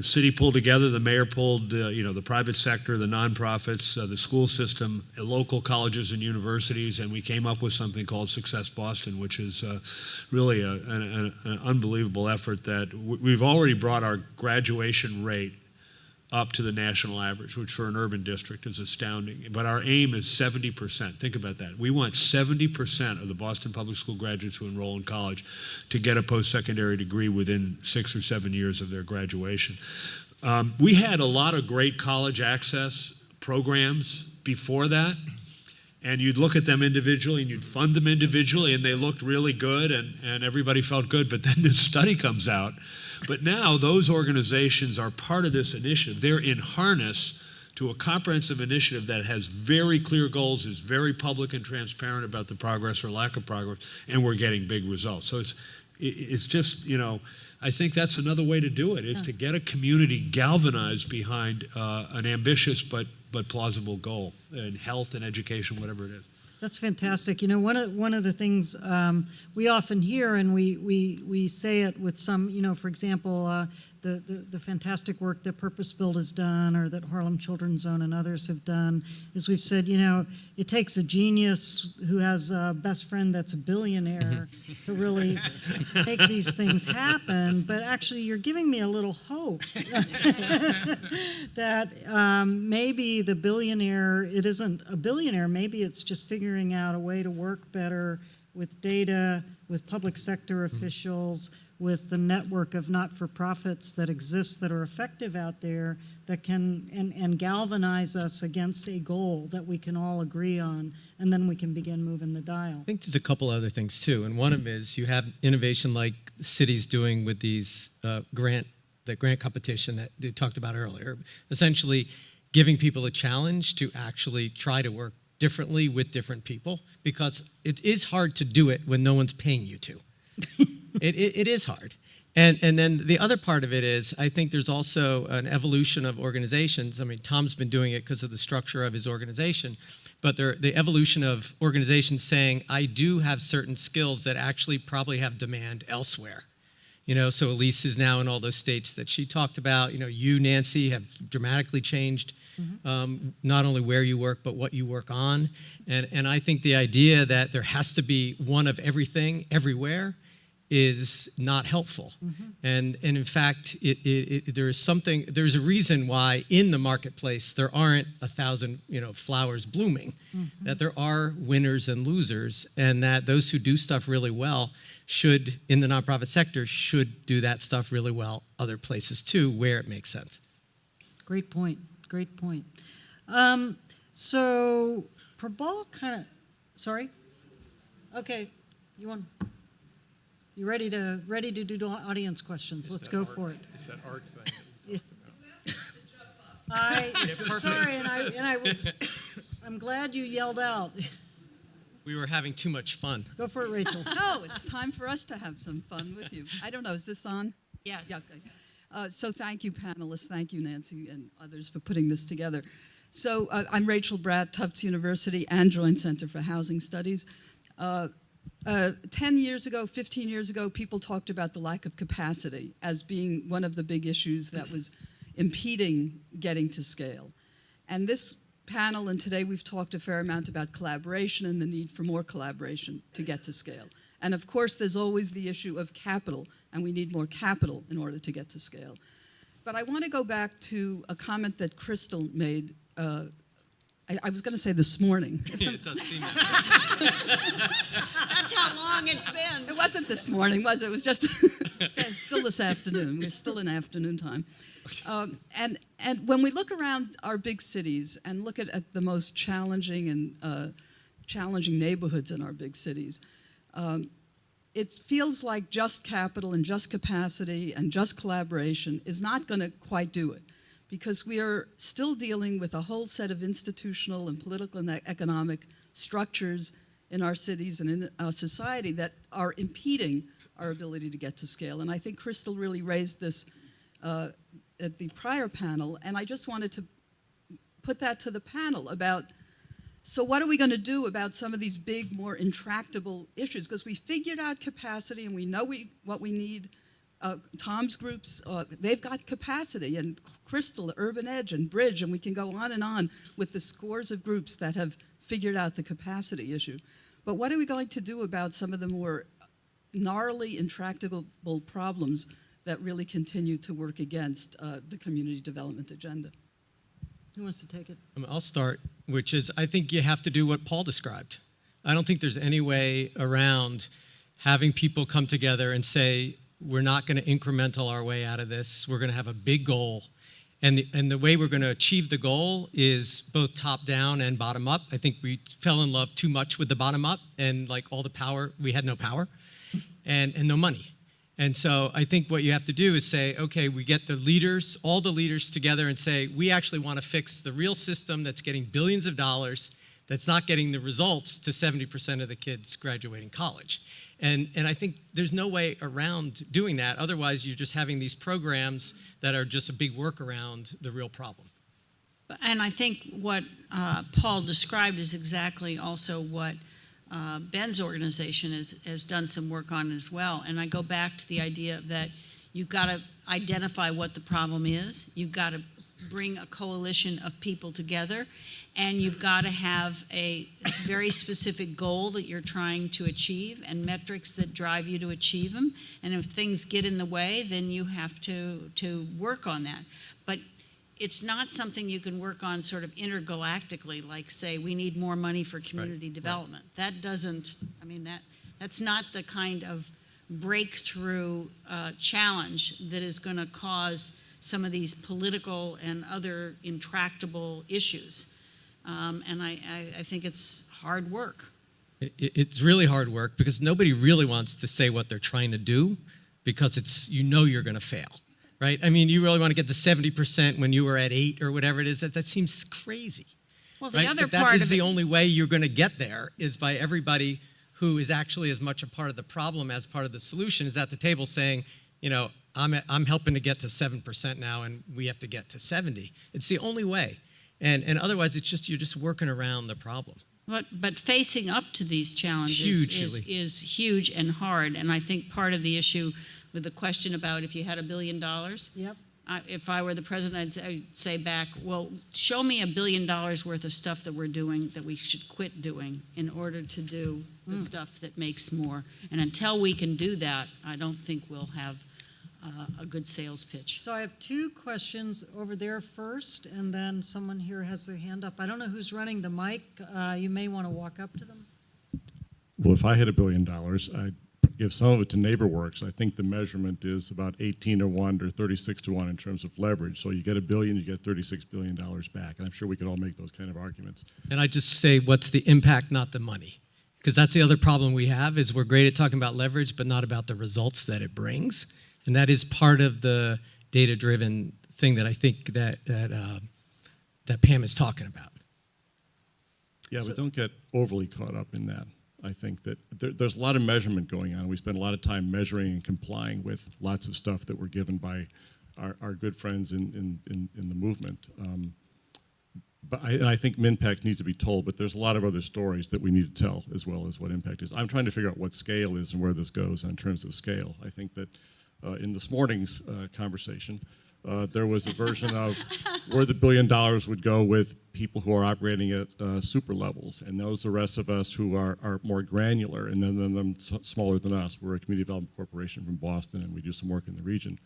city pulled together, the mayor pulled, the private sector, the nonprofits, the school system, local colleges and universities, and we came up with something called Success Boston, which is really an unbelievable effort that we've already brought our graduation rate up to the national average, which for an urban district is astounding. But our aim is 70%. Think about that. We want 70% of the Boston Public School graduates who enroll in college to get a post-secondary degree within 6 or 7 years of their graduation. We had a lot of great college access programs before that, and you'd look at them individually and you'd fund them individually, and they looked really good, and everybody felt good. But then this study comes out. But now those organizations are part of this initiative. They're in harness to a comprehensive initiative that has very clear goals, is very public and transparent about the progress or lack of progress, and we're getting big results. So it's just, I think that's another way to do it, is to get a community galvanized behind an ambitious but plausible goal in health and education, whatever it is. That's fantastic. One of the things we often hear, and we say it with some, for example, the fantastic work that Purpose Built has done, or that Harlem Children's Zone and others have done, is we've said, it takes a genius who has a best friend that's a billionaire to really make these things happen. But actually, you're giving me a little hope that maybe the billionaire, it isn't a billionaire, maybe it's just figuring out a way to work better with data, with public sector officials, with the network of not-for-profits that exist, that are effective out there, that can and galvanize us against a goal that we can all agree on, and then we can begin moving the dial. I think there's a couple other things too, and one of them is you have innovation like cities doing with these grant competition that you talked about earlier, essentially giving people a challenge to actually try to work differently with different people, because it is hard to do it when no one's paying you to. It is hard. And then the other part of it is, I think there's also an evolution of organizations. I mean, Tom's been doing it because of the structure of his organization, but the evolution of organizations saying, I do have certain skills that actually probably have demand elsewhere. So Elise is now in all those states that she talked about. You, Nancy, have dramatically changed not only where you work, but what you work on. And I think the idea that there has to be one of everything everywhere is not helpful. And in fact, there's a reason why in the marketplace there aren't 1,000 flowers blooming, that there are winners and losers, and that those who do stuff really well should, in the nonprofit sector, should do that stuff really well other places too, where it makes sense. Great point. So Prabal sorry? Okay, you ready to do audience questions? Let's go for it. It's that art thing. Sorry, I'm glad you yelled out. We were having too much fun. Go for it, Rachel. No, it's time for us to have some fun with you. I don't know, is this on? Yes. Yeah, okay. So thank you, panelists. Thank you, Nancy, and others for putting this together. So I'm Rachel Bratt, Tufts University and Joint Center for Housing Studies. 10 years ago, 15 years ago, people talked about the lack of capacity as being one of the big issues that was impeding getting to scale. And this panel and today we've talked a fair amount about collaboration and the need for more collaboration to get to scale. And of course, there's always the issue of capital, and we need more capital in order to get to scale. But I want to go back to a comment that Crystal made, I was going to say this morning. It does seem that. That's how long it's been. It wasn't this morning, was it? It was just still this afternoon. We're still in afternoon time. And when we look around our big cities and look at the most challenging and challenging neighborhoods in our big cities, it feels like just capital and just capacity and just collaboration is not going to quite do it, because we are still dealing with a whole set of institutional and political and economic structures in our cities and in our society that are impeding our ability to get to scale. And I think Crystal really raised this at the prior panel, and I just wanted to put that to the panel about, so what are we going to do about some of these big, more intractable issues? Because we figured out capacity and we know what we need. Tom's groups, they've got capacity, and Crystal, Urban Edge, and Bridge, and we can go on with the scores of groups that have figured out the capacity issue. But what are we going to do about some of the more gnarly, intractable problems that really continue to work against the community development agenda? Who wants to take it? I'll start, which is I think you have to do what Paul described. I don't think there's any way around having people come together and say, we're not going to incremental our way out of this. We're going to have a big goal. And the way we're going to achieve the goal is both top down and bottom up. I think we fell in love too much with the bottom up, and like all the power, we had no power and no money. And so I think what you have to do is say, okay, we get the leaders, all the leaders together and say, we actually want to fix the real system that's getting billions of dollars, that's not getting the results to 70% of the kids graduating college. And I think there's no way around doing that. Otherwise, you're just having these programs that are just a big workaround the real problem. And I think what Paul described is exactly also what Ben's organization has done some work on as well. And I go back to the idea that you've got to identify what the problem is. You've got to bring a coalition of people together, and you've got to have a very specific goal that you're trying to achieve and metrics that drive you to achieve them. And if things get in the way, then you have to work on that. But it's not something you can work on sort of intergalactically, like say we need more money for community development. That doesn't, I mean, that's not the kind of breakthrough challenge that is going to cause some of these political and other intractable issues. And I think it's hard work. It's really hard work because nobody really wants to say what they're trying to do because it's, you know, you're going to fail. Right? I mean, you really want to get to 70% when you were at 8 or whatever it is. That seems crazy. Well, the right? other But part that is of the it, only way you're going to get there is by everybody who is actually as much a part of the problem as part of the solution is at the table saying, you know, I'm helping to get to 7% now, and we have to get to 70. It's the only way, and otherwise it's just you're just working around the problem. but facing up to these challenges is huge and hard. And I think part of the issue with the question about if you had $1 billion, Yep. if I were the president, I'd say back, well, show me $1 billion worth of stuff that we're doing that we should quit doing in order to do the stuff that makes more. And until we can do that, I don't think we'll have a good sales pitch. So I have two questions over there first, and then someone here has their hand up. I don't know who's running the mic. You may want to walk up to them. Well, if I had $1 billion, I'd give some of it to NeighborWorks. I think the measurement is about 18 to 1 or 36 to 1 in terms of leverage. So you get $1 billion, you get $36 billion back. And I'm sure we could all make those kind of arguments. And I just say, what's the impact, not the money? Because that's the other problem we have is we're great at talking about leverage, but not about the results that it brings. And that is part of the data-driven thing that I think that Pam is talking about. Yeah, but don't get overly caught up in that. I think that there's a lot of measurement going on. We spend a lot of time measuring and complying with lots of stuff that we're given by our good friends in the movement. But I think impact needs to be told, but there's a lot of other stories that we need to tell as well as what impact is. I'm trying to figure out what scale is and where this goes in terms of scale. I think that in this morning's conversation, there was a version of where the $1 billion would go with people who are operating at super levels, and those the rest of us who are more granular, and then them smaller than us. We're a community development corporation from Boston, and we do some work in the region.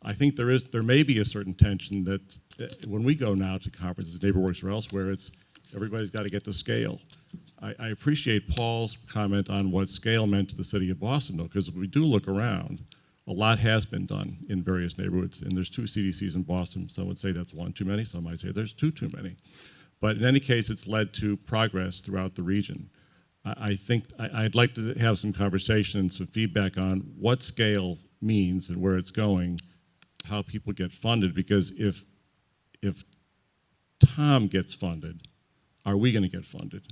I think there may be a certain tension that when we go now to conferences, NeighborWorks or elsewhere, it's everybody's got to get to scale. I appreciate Paul's comment on what scale meant to the city of Boston, though, because if we do look around, a lot has been done in various neighborhoods, and there's 2 CDCs in Boston. Some would say that's 1 too many. Some might say there's 2 too many. But in any case, it's led to progress throughout the region. I think I'd like to have some conversation and some feedback on what scale means and where it's going, how people get funded, because if Tom gets funded, are we going to get funded?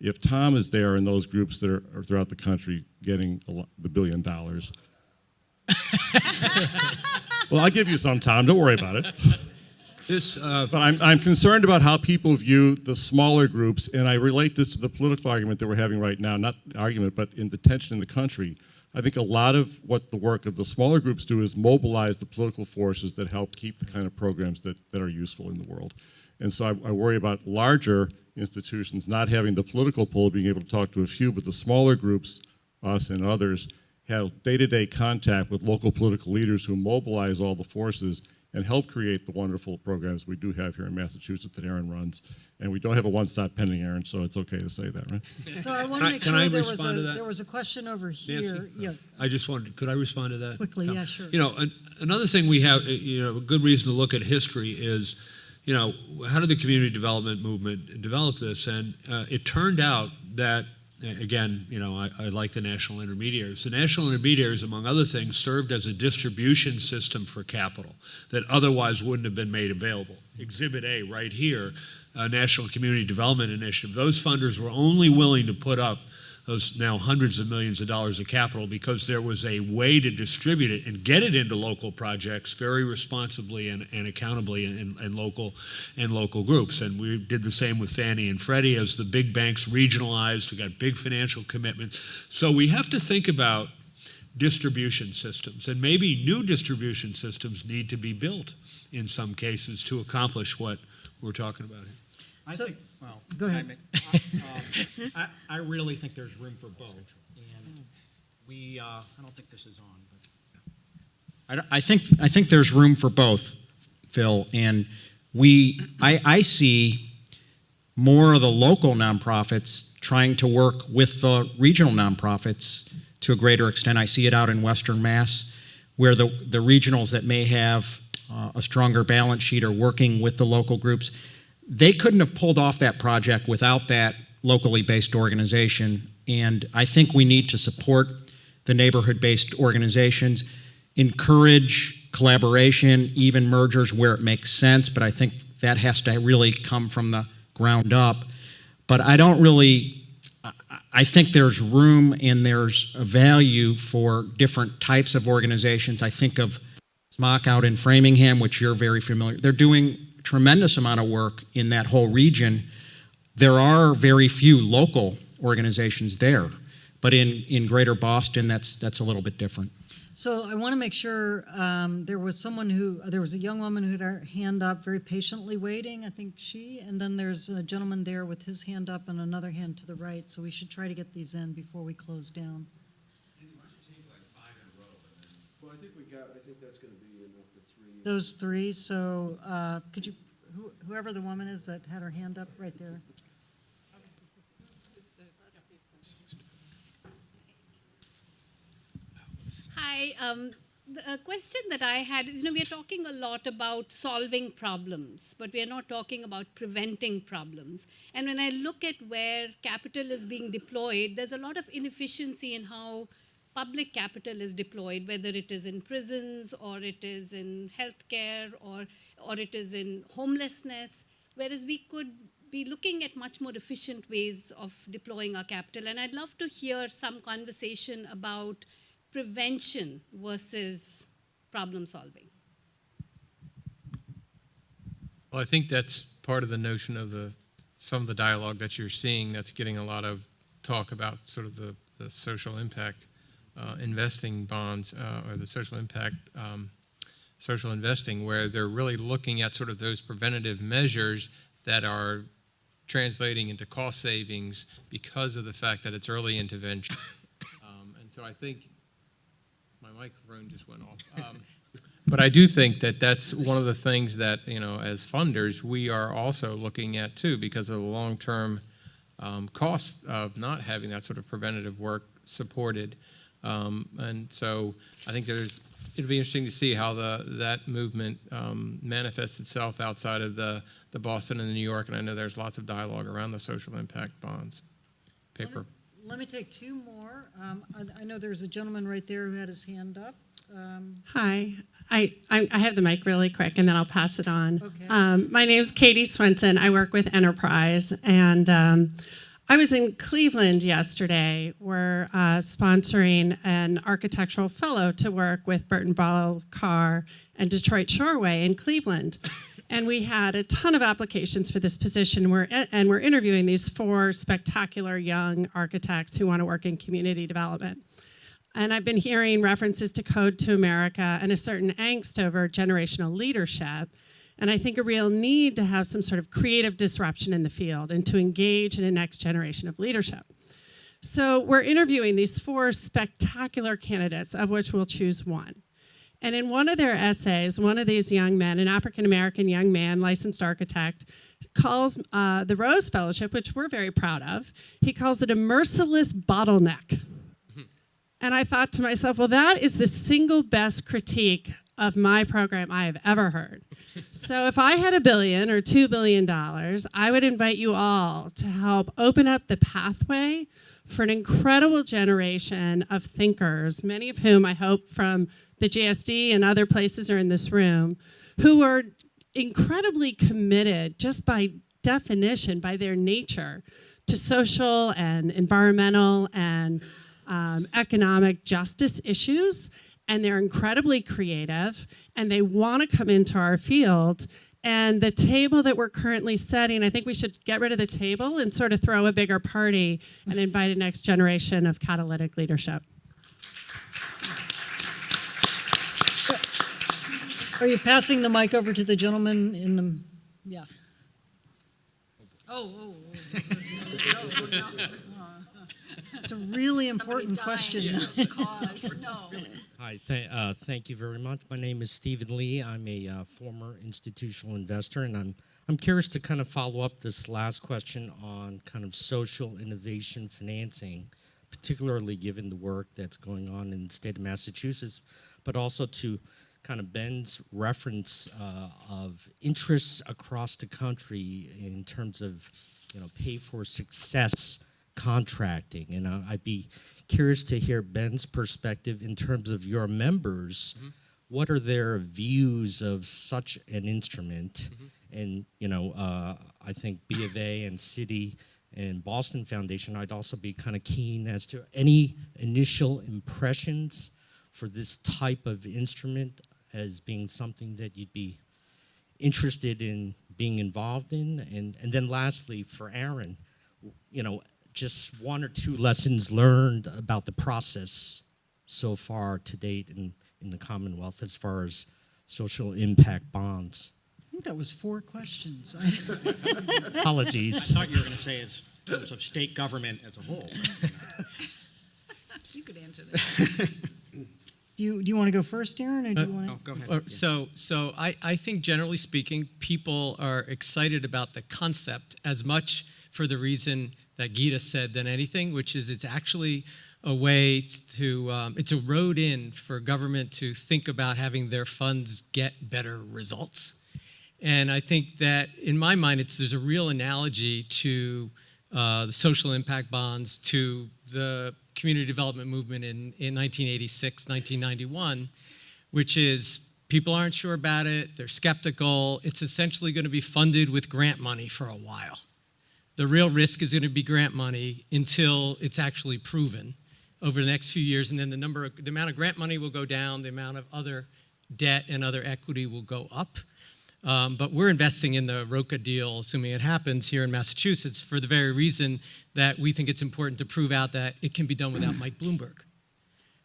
If Tom is there in those groups that are throughout the country getting the $1 billion, well, I'll give you some, Tom. Don't worry about it. But I'm concerned about how people view the smaller groups, and I relate this to the political argument that we're having right now, not argument, but in the tension in the country. I think a lot of what the work of the smaller groups do is mobilize the political forces that help keep the kind of programs that are useful in the world. And so I worry about larger institutions not having the political pull, being able to talk to a few, but the smaller groups, us and others, have day-to-day contact with local political leaders who mobilize all the forces and help create the wonderful programs we do have here in Massachusetts that Aaron runs. And we don't have a one-stop pending, Aaron, so it's okay to say that, right? So I want to make Can I sure respond to that? there was a question over here. Nancy? Yeah, I just wanted, could I respond to that? quickly, yeah, sure. You know, another thing we have, you know, a good reason to look at history is, you know, how did the community development movement develop this? And it turned out that, again, you know, I like the national intermediaries. The national intermediaries, among other things, served as a distribution system for capital that otherwise wouldn't have been made available. Exhibit A right here, National Community Development Initiative. Those funders were only willing to put up those now hundreds of millions of dollars of capital because there was a way to distribute it and get it into local projects very responsibly and accountably in local groups. And we did the same with Fannie and Freddie as the big banks regionalized. We got big financial commitments. So we have to think about distribution systems, and maybe new distribution systems need to be built in some cases to accomplish what we're talking about here. I So- think, well, Go ahead. I really think there's room for both. And we, I don't think this is on, but I think there's room for both, Phil. And I see more of the local nonprofits trying to work with the regional nonprofits to a greater extent. I see it out in Western Mass, where the regionals that may have a stronger balance sheet are working with the local groups. They couldn't have pulled off that project without that locally based organization, and I think we need to support the neighborhood-based organizations, encourage collaboration, even mergers where it makes sense, but I think that has to really come from the ground up. But I think there's room and there's a value for different types of organizations. I think of SMOC out in Framingham, which you're very familiar. They're doing tremendous amount of work in that whole region. There are very few local organizations there, but in greater Boston, that's a little bit different. So I want to make sure there was a young woman who had her hand up, very patiently waiting, I think and then there's a gentleman there with his hand up and another hand to the right, so we should try to get these in before we close down. Well, I think that's going to be enough for three. Those three, so could you, whoever the woman is that had her hand up right there. Hi. The question that I had is, we are talking a lot about solving problems, but we are not talking about preventing problems. And when I look at where capital is being deployed, there's a lot of inefficiency in how public capital is deployed, whether it is in prisons or it is in healthcare or it is in homelessness, whereas we could be looking at much more efficient ways of deploying our capital. And I'd love to hear some conversation about prevention versus problem solving. Well, I think that's part of the notion of some of the dialogue that you're seeing that's getting a lot of talk about sort of the social impact investing bonds or the social impact social investing, where they're really looking at sort of those preventative measures that are translating into cost savings because of the fact that it's early intervention. And so I think my microphone just went off. But I do think that that's one of the things that, as funders, we are also looking at too, because of the long-term cost of not having that sort of preventative work supported. And so I think it'll be interesting to see how that movement manifests itself outside of the Boston and the New York, and I know there's lots of dialogue around the social impact bonds. paper. Let me take two more. I know there's a gentleman right there who had his hand up. Hi, I have the mic really quick, and then I'll pass it on. Okay. My name is Katie Swenson. I work with Enterprise, and I was in Cleveland yesterday. We're sponsoring an architectural fellow to work with Burton Ball Carr and Detroit Shoreway in Cleveland. And we had a ton of applications for this position. We're interviewing these 4 spectacular young architects who want to work in community development. And I've been hearing references to Code to America and a certain angst over generational leadership. And I think a real need to have some sort of creative disruption in the field and to engage in a next generation of leadership. So we're interviewing these 4 spectacular candidates, of which we'll choose one. And in one of their essays, one of these young men, an African-American young man, licensed architect, calls the Rose Fellowship, which we're very proud of, he calls it a merciless bottleneck. And I thought to myself, well, that is the single best critique of my program I have ever heard. So if I had $1 billion or $2 billion, I would invite you all to help open up the pathway for an incredible generation of thinkers, many of whom I hope from the GSD and other places are in this room, who are incredibly committed, just by definition, by their nature, to social and environmental and economic justice issues, and they're incredibly creative, and they want to come into our field. And the table that we're currently setting, I think we should get rid of the table and sort of throw a bigger party and invite a next generation of catalytic leadership. Are you passing the mic over to the gentleman in the, yeah. Oh. It's a really important question. No. Hi, thank you very much. My name is Stephen Lee. I'm a former institutional investor, and I'm curious to kind of follow up this last question on kind of social innovation financing, particularly given the work that's going on in the state of Massachusetts, but also to kind of Ben's reference of interests across the country in terms of, pay for success contracting. And I'd be curious to hear Ben's perspective in terms of your members. Mm-hmm. What are their views of such an instrument? Mm-hmm. And, I think B of A and Citi and Boston Foundation, I'd also be kind of keen as to any initial impressions for this type of instrument as being something that you'd be interested in being involved in. And then lastly, for Aaron, just 1 or 2 lessons learned about the process so far to date in the Commonwealth as far as social impact bonds. I think that was 4 questions. Apologies. I thought you were going to say in terms of state government as a whole. You could answer that. Do you want to go first, Aaron, or do you want to? Go ahead. So I think generally speaking, people are excited about the concept as much for the reason that Gita said than anything, which is it's actually a way to, it's a road in for government to think about having their funds get better results. And I think that in my mind, there's a real analogy to the social impact bonds, to the community development movement in 1986, 1991, which is people aren't sure about it, they're skeptical. It's essentially going to be funded with grant money for a while. The real risk is going to be grant money until it's actually proven over the next few years, and then the amount of grant money will go down, the amount of other debt and other equity will go up. But we're investing in the ROCA deal, assuming it happens here in Massachusetts, for the very reason that we think it's important to prove out that it can be done without Mike Bloomberg,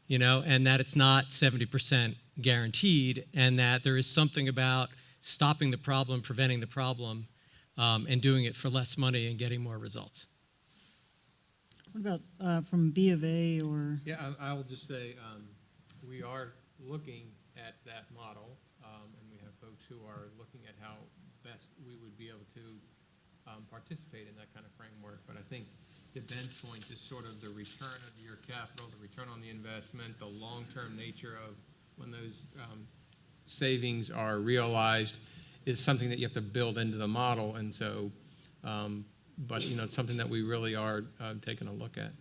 and that it's not 70% guaranteed, and that there is something about stopping the problem, preventing the problem, and doing it for less money and getting more results. What about from B of A or? Yeah, I'll just say we are looking at that model, and we have folks who are looking at how best we would be able to participate in that kind of framework. But I think to Ben's point is sort of the return of your capital, the return on the investment, the long-term nature of when those savings are realized is something that you have to build into the model. And so but it's something that we really are taking a look at.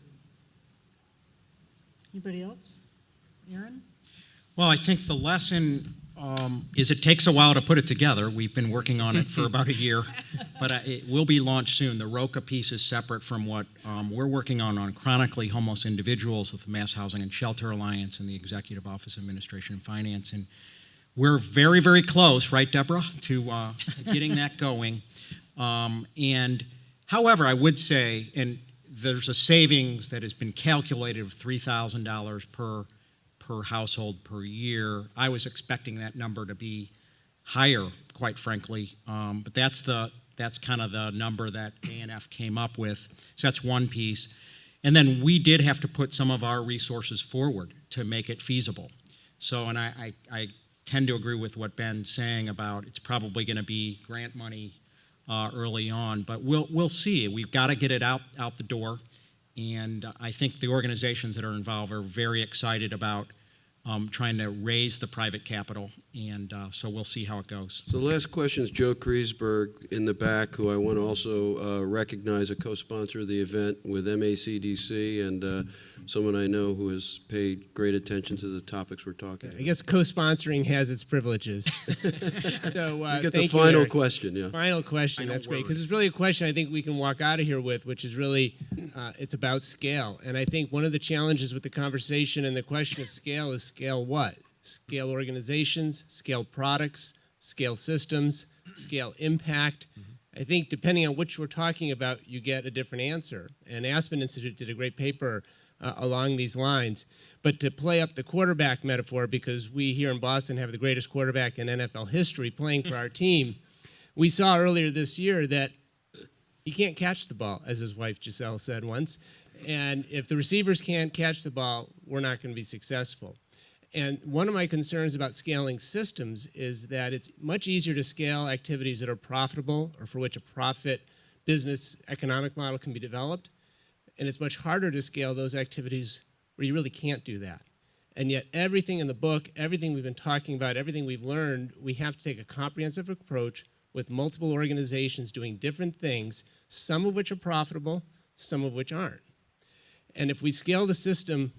Anybody else? Aaron? Well, I think the lesson is it takes a while to put it together. We've been working on it for about a year, but it will be launched soon. The ROCA piece is separate from what we're working on chronically homeless individuals with the Mass Housing and Shelter Alliance and the Executive Office of Administration and Finance. And we're very, very close, right, Deborah, to getting that going. And however, I would say, and there's a savings that has been calculated of $3,000 per household per year. I was expecting that number to be higher, quite frankly, but that's kind of the number that ANF came up with. So that's one piece. And then we did have to put some of our resources forward to make it feasible. So, and I tend to agree with what Ben's saying about it's probably going to be grant money early on, but we'll see. We've got to get it out the door, and I think the organizations that are involved are very excited about trying to raise the private capital, and so we'll see how it goes. So the last question is Joe Kreisberg in the back, who I want to also recognize, a co-sponsor of the event with MACDC, and someone I know who has paid great attention to the topics we're talking about. I guess co-sponsoring has its privileges. So, you get the thank you, final Eric. question, yeah. Final question, that's great, because it's really a question I think we can walk out of here with, which is really, it's about scale. And I think one of the challenges with the conversation and the question of scale is scale what? Scale organizations, scale products, scale systems, scale impact. I think depending on which we're talking about, you get a different answer. And Aspen Institute did a great paper along these lines. But to play up the quarterback metaphor, because we here in Boston have the greatest quarterback in NFL history playing for our team, we saw earlier this year that he can't catch the ball, as his wife Giselle said once. And if the receivers can't catch the ball, we're not going to be successful. And one of my concerns about scaling systems is that it's much easier to scale activities that are profitable or for which a profit business economic model can be developed. And it's much harder to scale those activities where you really can't do that. And yet everything in the book, everything we've been talking about, everything we've learned, we have to take a comprehensive approach with multiple organizations doing different things, some of which are profitable, some of which aren't. And if we scale the system,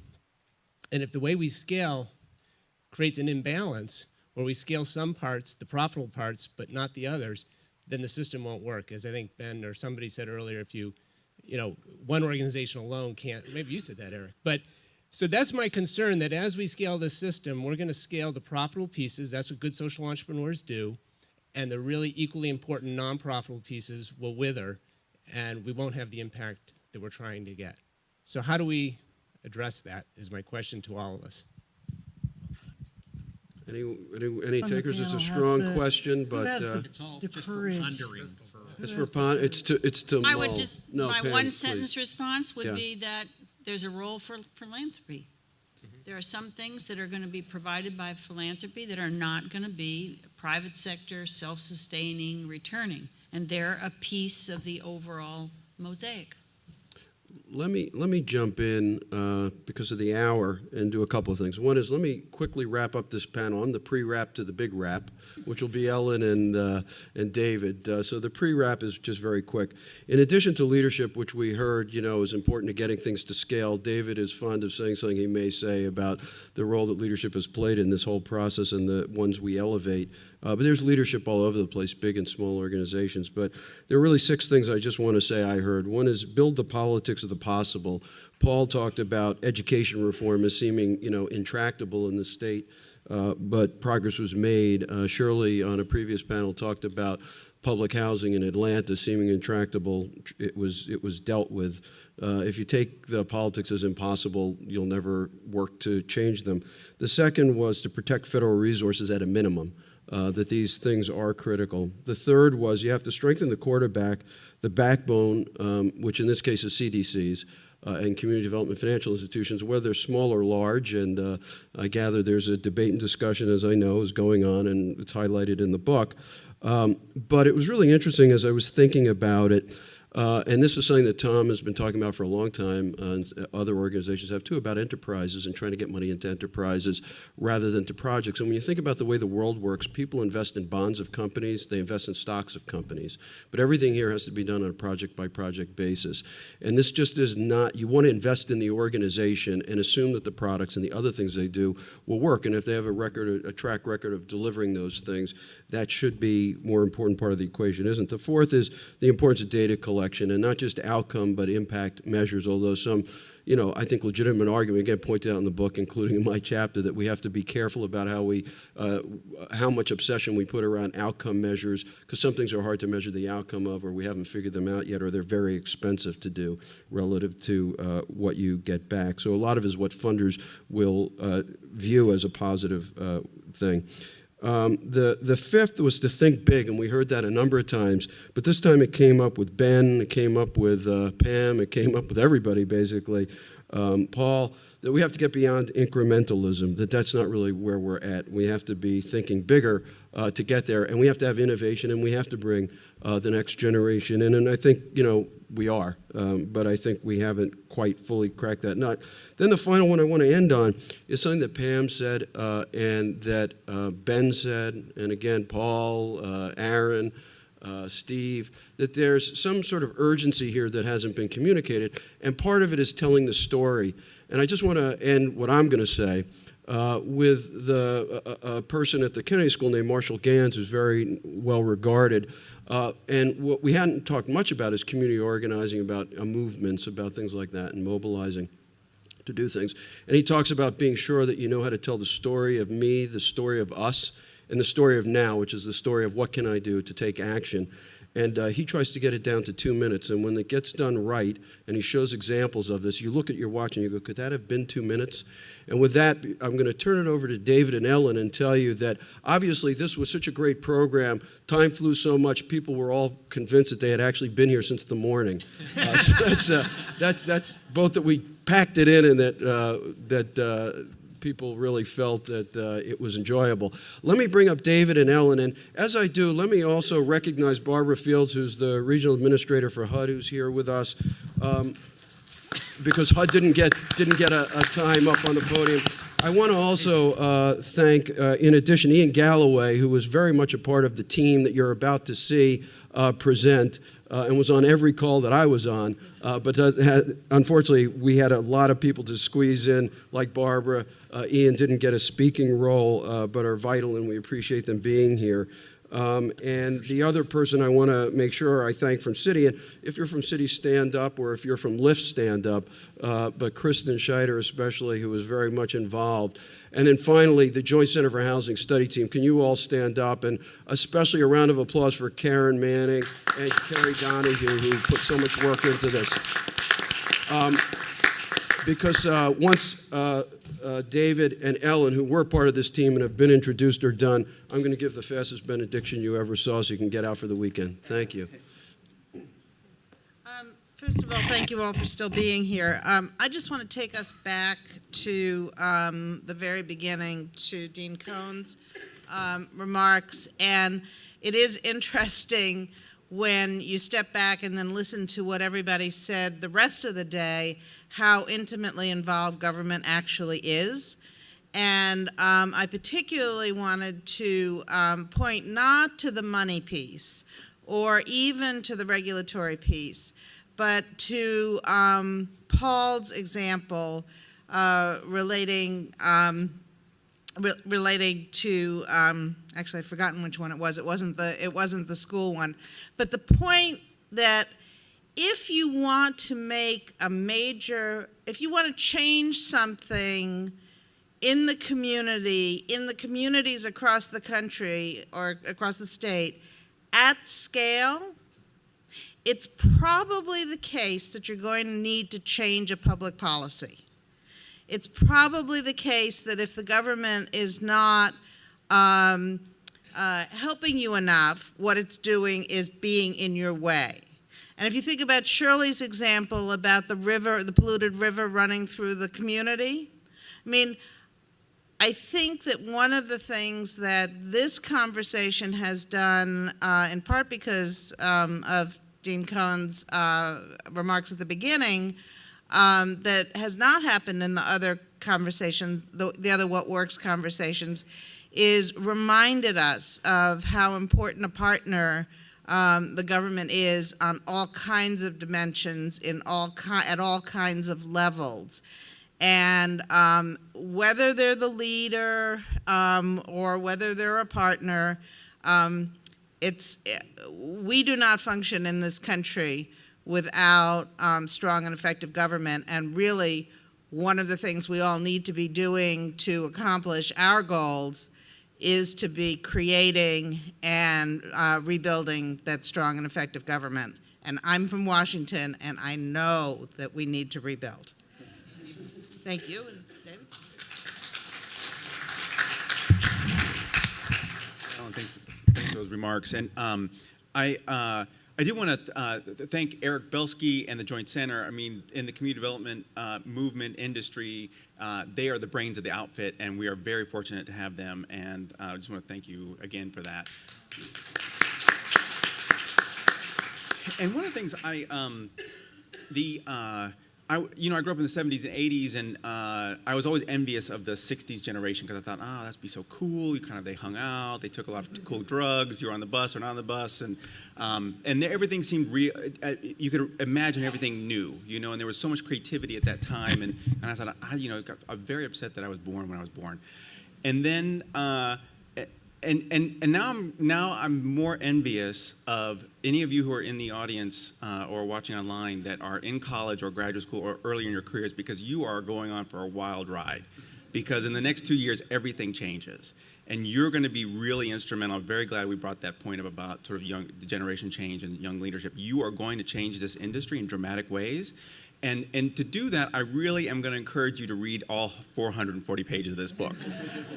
and if the way we scale creates an imbalance, where we scale some parts, the profitable parts, but not the others, then the system won't work. As I think Ben or somebody said earlier, if one organization alone can't, maybe you said that, Eric. But so that's my concern, that as we scale this system, we're going to scale the profitable pieces. That's what good social entrepreneurs do. And the really equally important non-profitable pieces will wither, and we won't have the impact that we're trying to get. So how do we address that is my question to all of us. Any From the takers? It's a panel, strong has the- question, who but has It's all the just courage. for pondering. it's to I would mull. just, No, my Pam, one please. sentence response would Yeah. be that there's a role for philanthropy. There are some things that are going to be provided by philanthropy that are not going to be private sector, self-sustaining, returning. And they're a piece of the overall mosaic. Let me jump in because of the hour and do a couple of things. One is, let me quickly wrap up this panel. I'm the pre-wrap to the big wrap, which will be Ellen and David. So the pre-wrap is just very quick. In addition to leadership, which we heard, is important to getting things to scale, David is fond of saying something he may say about the role that leadership has played in this whole process and the ones we elevate. But there's leadership all over the place, big and small organizations. But there are really 6 things I just want to say I heard. One is build the politics of the possible. Paul talked about education reform as seeming, intractable in the state, but progress was made. Shirley, on a previous panel, talked about public housing in Atlanta seeming intractable. It was dealt with. If you take the politics as impossible, you'll never work to change them. The second was to protect federal resources at a minimum. That these things are critical. The third was you have to strengthen the quarterback, the backbone, which in this case is CDCs and community development financial institutions, whether they're small or large. And I gather there's a debate and discussion, as I know, is going on, and it's highlighted in the book. But it was really interesting as I was thinking about it. And this is something that Tom has been talking about for a long time, and other organizations have too, about enterprises and trying to get money into enterprises rather than to projects. And when you think about the way the world works, people invest in bonds of companies, they invest in stocks of companies. But everything here has to be done on a project-by-project basis. And this just is not, you want to invest in the organization and assume that the products and the other things they do will work. And if they have a track record of delivering those things, that should be a more important part of the equation, isn't it? The fourth is the importance of data collection, and not just outcome, but impact measures, although some, I think legitimate argument, again, pointed out in the book, including in my chapter, that we have to be careful about how much obsession we put around outcome measures, because some things are hard to measure the outcome of, or we haven't figured them out yet, or they're very expensive to do relative to what you get back. So a lot of it is what funders will view as a positive thing. The fifth was to think big, and we heard that a number of times, but this time it came up with Ben, it came up with Pam, it came up with everybody basically, Paul, that we have to get beyond incrementalism, that's not really where we're at. We have to be thinking bigger to get there, and we have to have innovation, and we have to bring the next generation in, and I think, we are, but I think we haven't quite fully cracked that nut. Then the final one I want to end on is something that Pam said and that Ben said, and again, Paul, Aaron, Steve, that there's some sort of urgency here that hasn't been communicated, and part of it is telling the story. And I just want to end what I'm going to say with a person at the Kennedy School named Marshall Gans, who's very well regarded. And what we hadn't talked much about is community organizing, about movements, about things like that, and mobilizing to do things. And he talks about being sure that you know how to tell the story of me, the story of us, and the story of now, which is the story of what can I do to take action. And he tries to get it down to 2 minutes. And when it gets done right, and he shows examples of this, you look at your watch and you go, could that have been 2 minutes? And with that, I'm going to turn it over to David and Ellen and tell you that obviously this was such a great program. Time flew so much, people were all convinced that they had actually been here since the morning. So that's both that we packed it in and that people really felt that it was enjoyable. Let me bring up David and Ellen, and as I do, let me also recognize Barbara Fields, who's the regional administrator for HUD, who's here with us, because HUD didn't get a time up on the podium. I want to also thank, in addition, Ian Galloway, who was very much a part of the team that you're about to see present, and was on every call that I was on. But unfortunately, we had a lot of people to squeeze in, like Barbara. Ian didn't get a speaking role, but are vital, and we appreciate them being here. And the other person I want to make sure I thank from City, and if you're from City, stand up, or if you're from Lyft, stand up, but Kristen Scheider especially, who was very much involved. And then finally, the Joint Center for Housing Study Team. Can you all stand up? And especially a round of applause for Karen Manning and Kerry Donahue, who put so much work into this. Because once David and Ellen, who were part of this team and have been introduced, are done, I'm going to give the fastest benediction you ever saw so you can get out for the weekend. Thank you. First of all, thank you all for still being here. I just want to take us back to the very beginning, to Dean Cohn's remarks. And it is interesting when you step back and then listen to what everybody said the rest of the day, how intimately involved government actually is. And I particularly wanted to point not to the money piece or even to the regulatory piece, but to Paul's example relating to actually I've forgotten which one it was. It wasn't the school one, but the point that if you want to make if you want to change something in the communities across the country or across the state at scale, it's probably the case that you're going to need to change a public policy. It's probably the case that if the government is not helping you enough, what it's doing is being in your way. And if you think about Shirley's example about the river, the polluted river running through the community, I think that one of the things that this conversation has done, in part because of Dean Cohn's remarks at the beginning, that has not happened in the other conversations, the other What Works conversations, is reminded us of how important a partner the government is on all kinds of dimensions, at all kinds of levels. And whether they're the leader or whether they're a partner, we do not function in this country without strong and effective government. And really, one of the things we all need to be doing to accomplish our goals is to be creating and rebuilding that strong and effective government. And I'm from Washington, and I know that we need to rebuild. Thank you. And David? Alan, thanks for those remarks. And I do want to thank Eric Belsky and the Joint Center. I mean, in the community development movement industry, they are the brains of the outfit, and we are very fortunate to have them. And I just want to thank you again for that. And one of the things I grew up in the 70s and 80s, and I was always envious of the 60s generation because I thought, oh, that'd be so cool. They hung out, they took a lot of cool drugs. You were on the bus or not on the bus, and everything seemed real. You could imagine everything new, and there was so much creativity at that time. And I thought, I'm very upset that I was born when I was born, and then. And now I'm more envious of any of you who are in the audience or watching online that are in college or graduate school or early in your careers, because you are going on for a wild ride. Because in the next 2 years, everything changes. And you're going to be really instrumental. I'm very glad we brought that point up about sort of the generation change and young leadership. You are going to change this industry in dramatic ways. And to do that, I really am going to encourage you to read all 440 pages of this book,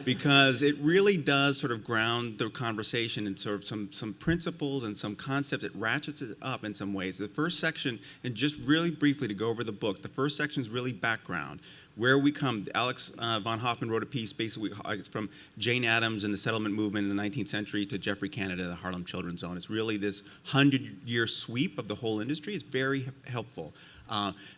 because it really does sort of ground the conversation in sort of some principles and some concepts. It ratchets it up in some ways. The first section, and just really briefly to go over the book, the first section is really background. Where we come, Alex von Hoffman wrote a piece basically from Jane Addams and the settlement movement in the 19th century to Jeffrey Canada, the Harlem Children's Zone. It's really this 100-year sweep of the whole industry. It's very helpful.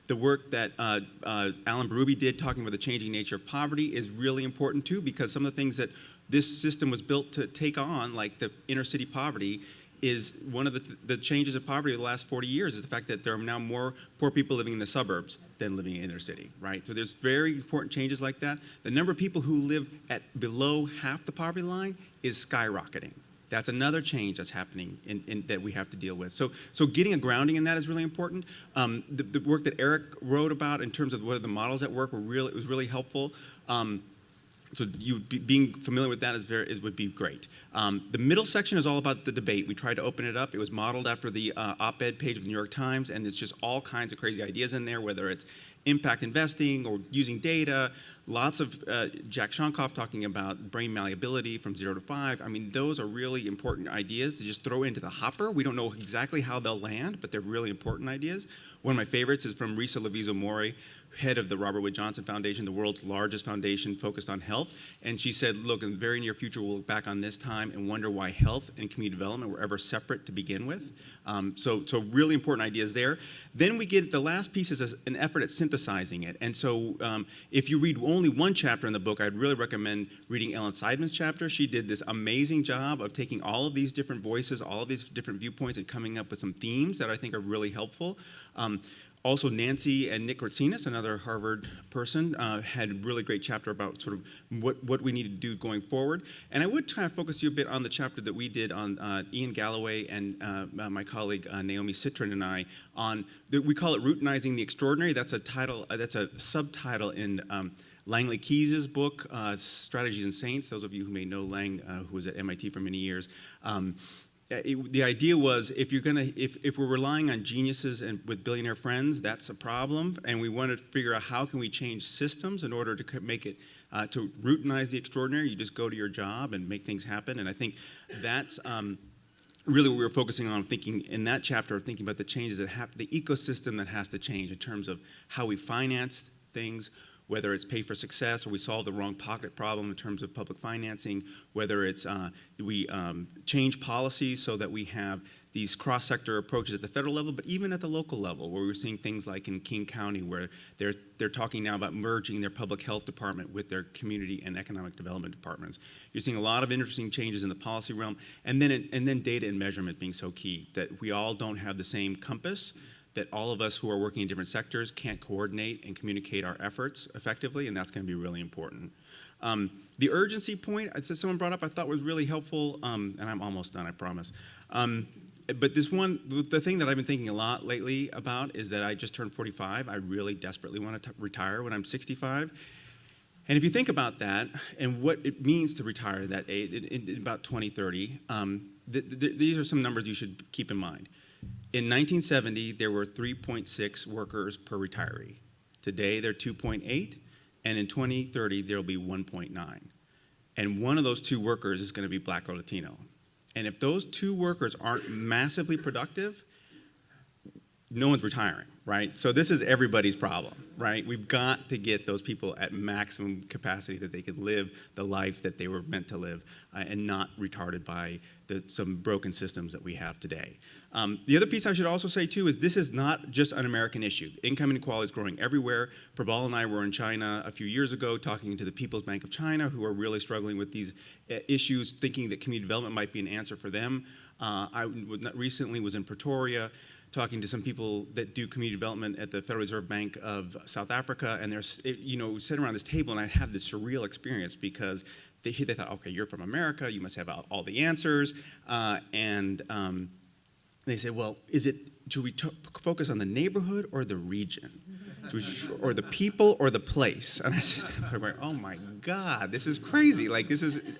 The work that Alan Berube did talking about the changing nature of poverty is really important too, because some of the things that this system was built to take on, like the inner city poverty, is one of the changes of poverty of the last 40 years is the fact that there are now more poor people living in the suburbs than living in inner city, right? So there's very important changes like that. The number of people who live at below half the poverty line is skyrocketing. That's another change that's happening that we have to deal with. So getting a grounding in that is really important. The work that Eric wrote about in terms of what are the models at work was really helpful. So being familiar with that would be great. The middle section is all about the debate. We tried to open it up. It was modeled after the op-ed page of the New York Times, and it's just all kinds of crazy ideas in there, whether it's impact investing or using data. Lots of Jack Shonkoff talking about brain malleability from 0 to 5. I mean, those are really important ideas to just throw into the hopper. We don't know exactly how they'll land, but they're really important ideas. One of my favorites is from Risa Lovizo-Mori, head of the Robert Wood Johnson Foundation, the world's largest foundation focused on health. And she said, look, in the very near future, we'll look back on this time and wonder why health and community development were ever separate to begin with. So really important ideas there. Then we get the last piece is an effort at synthesizing it. And so if you read only one chapter in the book, I'd really recommend reading Ellen Seidman's chapter. She did this amazing job of taking all of these different voices, all of these different viewpoints, and coming up with some themes that I think are really helpful. Also, Nancy and Nick Ratsinas, another Harvard person, had a really great chapter about sort of what we need to do going forward. And I would kind of focus you a bit on the chapter that we did on Ian Galloway and my colleague Naomi Citrin and I on, we call it Routinizing the Extraordinary. That's a title, that's a subtitle in Langley Keys's book, Strategies and Saints. Those of you who may know Lang, who was at MIT for many years. The idea was if we're relying on geniuses and with billionaire friends, that's a problem, and we want to figure out how can we change systems in order to make it to routinize the extraordinary. You just go to your job and make things happen, and I think that's really what we were focusing on, thinking in that chapter, thinking about the changes that happen, the ecosystem that has to change in terms of how we finance things, whether it's pay for success or we solve the wrong pocket problem in terms of public financing, whether it's we change policies so that we have these cross-sector approaches at the federal level, but even at the local level, where we're seeing things like in King County, where they're talking now about merging their public health department with their community and economic development departments. You're seeing a lot of interesting changes in the policy realm, and then data and measurement being so key, that we all don't have the same compass, that all of us who are working in different sectors can't coordinate and communicate our efforts effectively, and that's going to be really important. The urgency point that someone brought up I thought was really helpful, and I'm almost done, I promise. But the thing that I've been thinking a lot lately about is that I just turned 45. I really desperately want to retire when I'm 65. And if you think about that and what it means to retire at that age, in about 2030, these are some numbers you should keep in mind. In 1970, there were 3.6 workers per retiree. Today, they're 2.8, and in 2030, there'll be 1.9. And one of those two workers is going to be Black or Latino. And if those two workers aren't massively productive, no one's retiring, right? So this is everybody's problem, right? We've got to get those people at maximum capacity that they can live the life that they were meant to live and not retarded by some broken systems that we have today. The other piece I should also say too is this is not just an American issue. Income inequality is growing everywhere. Prabal and I were in China a few years ago talking to the People's Bank of China, who are really struggling with these issues, thinking that community development might be an answer for them. I recently was in Pretoria talking to some people that do community development at the Federal Reserve Bank of South Africa, and they're, sitting around this table, and I had this surreal experience because they thought, okay, you're from America, you must have all the answers, and they said, well, should we focus on the neighborhood or the region? Or the people or the place? And I said, oh my God, this is crazy. Like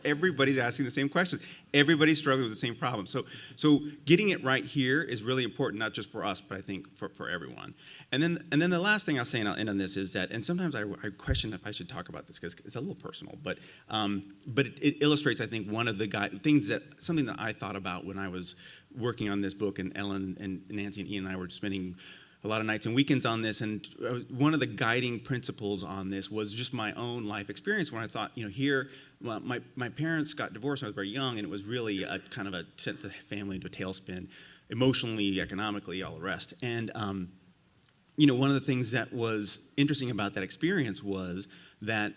everybody's asking the same questions. Everybody's struggling with the same problem. So getting it right here is really important, not just for us, but I think for everyone. And then the last thing I'll say, and I'll end on this, is that, and sometimes I question if I should talk about this because it's a little personal, but it illustrates, I think, one of the something that I thought about when I was working on this book, and Ellen and Nancy and Ian and I were spending a lot of nights and weekends on this, and one of the guiding principles on this was just my own life experience when I thought, my parents got divorced when I was very young, and it was really sent the family into a tailspin, emotionally, economically, all the rest. And one of the things that was interesting about that experience was that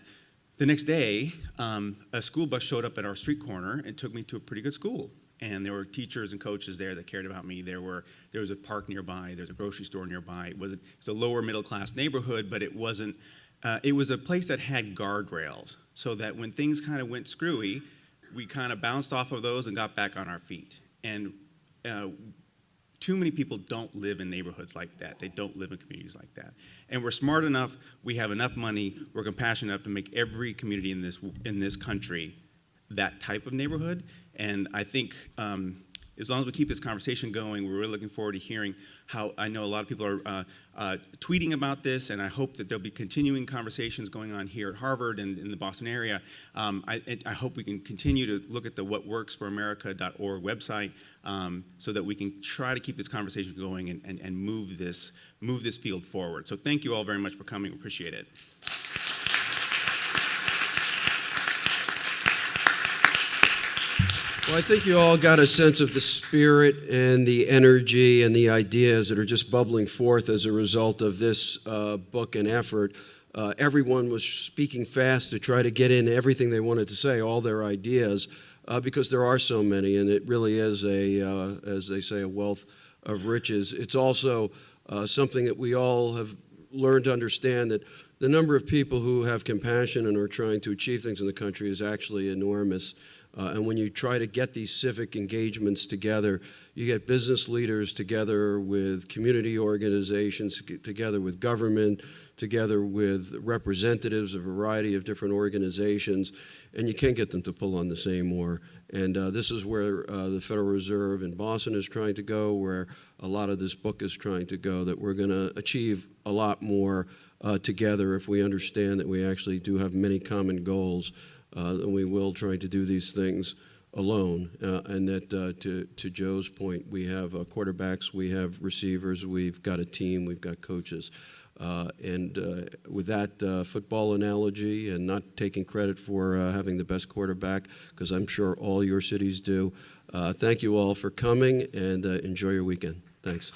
the next day, a school bus showed up at our street corner and took me to a pretty good school. And there were teachers and coaches there that cared about me. There was a park nearby. There's a grocery store nearby. It's a lower middle class neighborhood, but it wasn't. It was a place that had guardrails, so that when things kind of went screwy, we kind of bounced off of those and got back on our feet. And too many people don't live in neighborhoods like that. They don't live in communities like that. And we're smart enough. We have enough money. We're compassionate enough to make every community in this country that type of neighborhood. And I think as long as we keep this conversation going, we're really looking forward to hearing how, I know a lot of people are tweeting about this, and I hope that there'll be continuing conversations going on here at Harvard and in the Boston area. I hope we can continue to look at the whatworksforamerica.org website so that we can try to keep this conversation going and move this field forward. So thank you all very much for coming. Appreciate it. Well, I think you all got a sense of the spirit and the energy and the ideas that are just bubbling forth as a result of this book and effort. Everyone was speaking fast to try to get in everything they wanted to say, all their ideas, because there are so many, and it really is as they say, a wealth of riches. It's also something that we all have learned to understand, that the number of people who have compassion and are trying to achieve things in the country is actually enormous. And when you try to get these civic engagements together, you get business leaders together with community organizations, together with government, together with representatives of a variety of different organizations, and you can't get them to pull on the same oar. And this is where the Federal Reserve in Boston is trying to go, where a lot of this book is trying to go, that we're going to achieve a lot more together if we understand that we actually do have many common goals. And we will try to do these things alone. And that, to Joe's point, we have quarterbacks, we have receivers, we've got a team, we've got coaches. With that football analogy, and not taking credit for having the best quarterback, because I'm sure all your cities do, thank you all for coming, and enjoy your weekend. Thanks.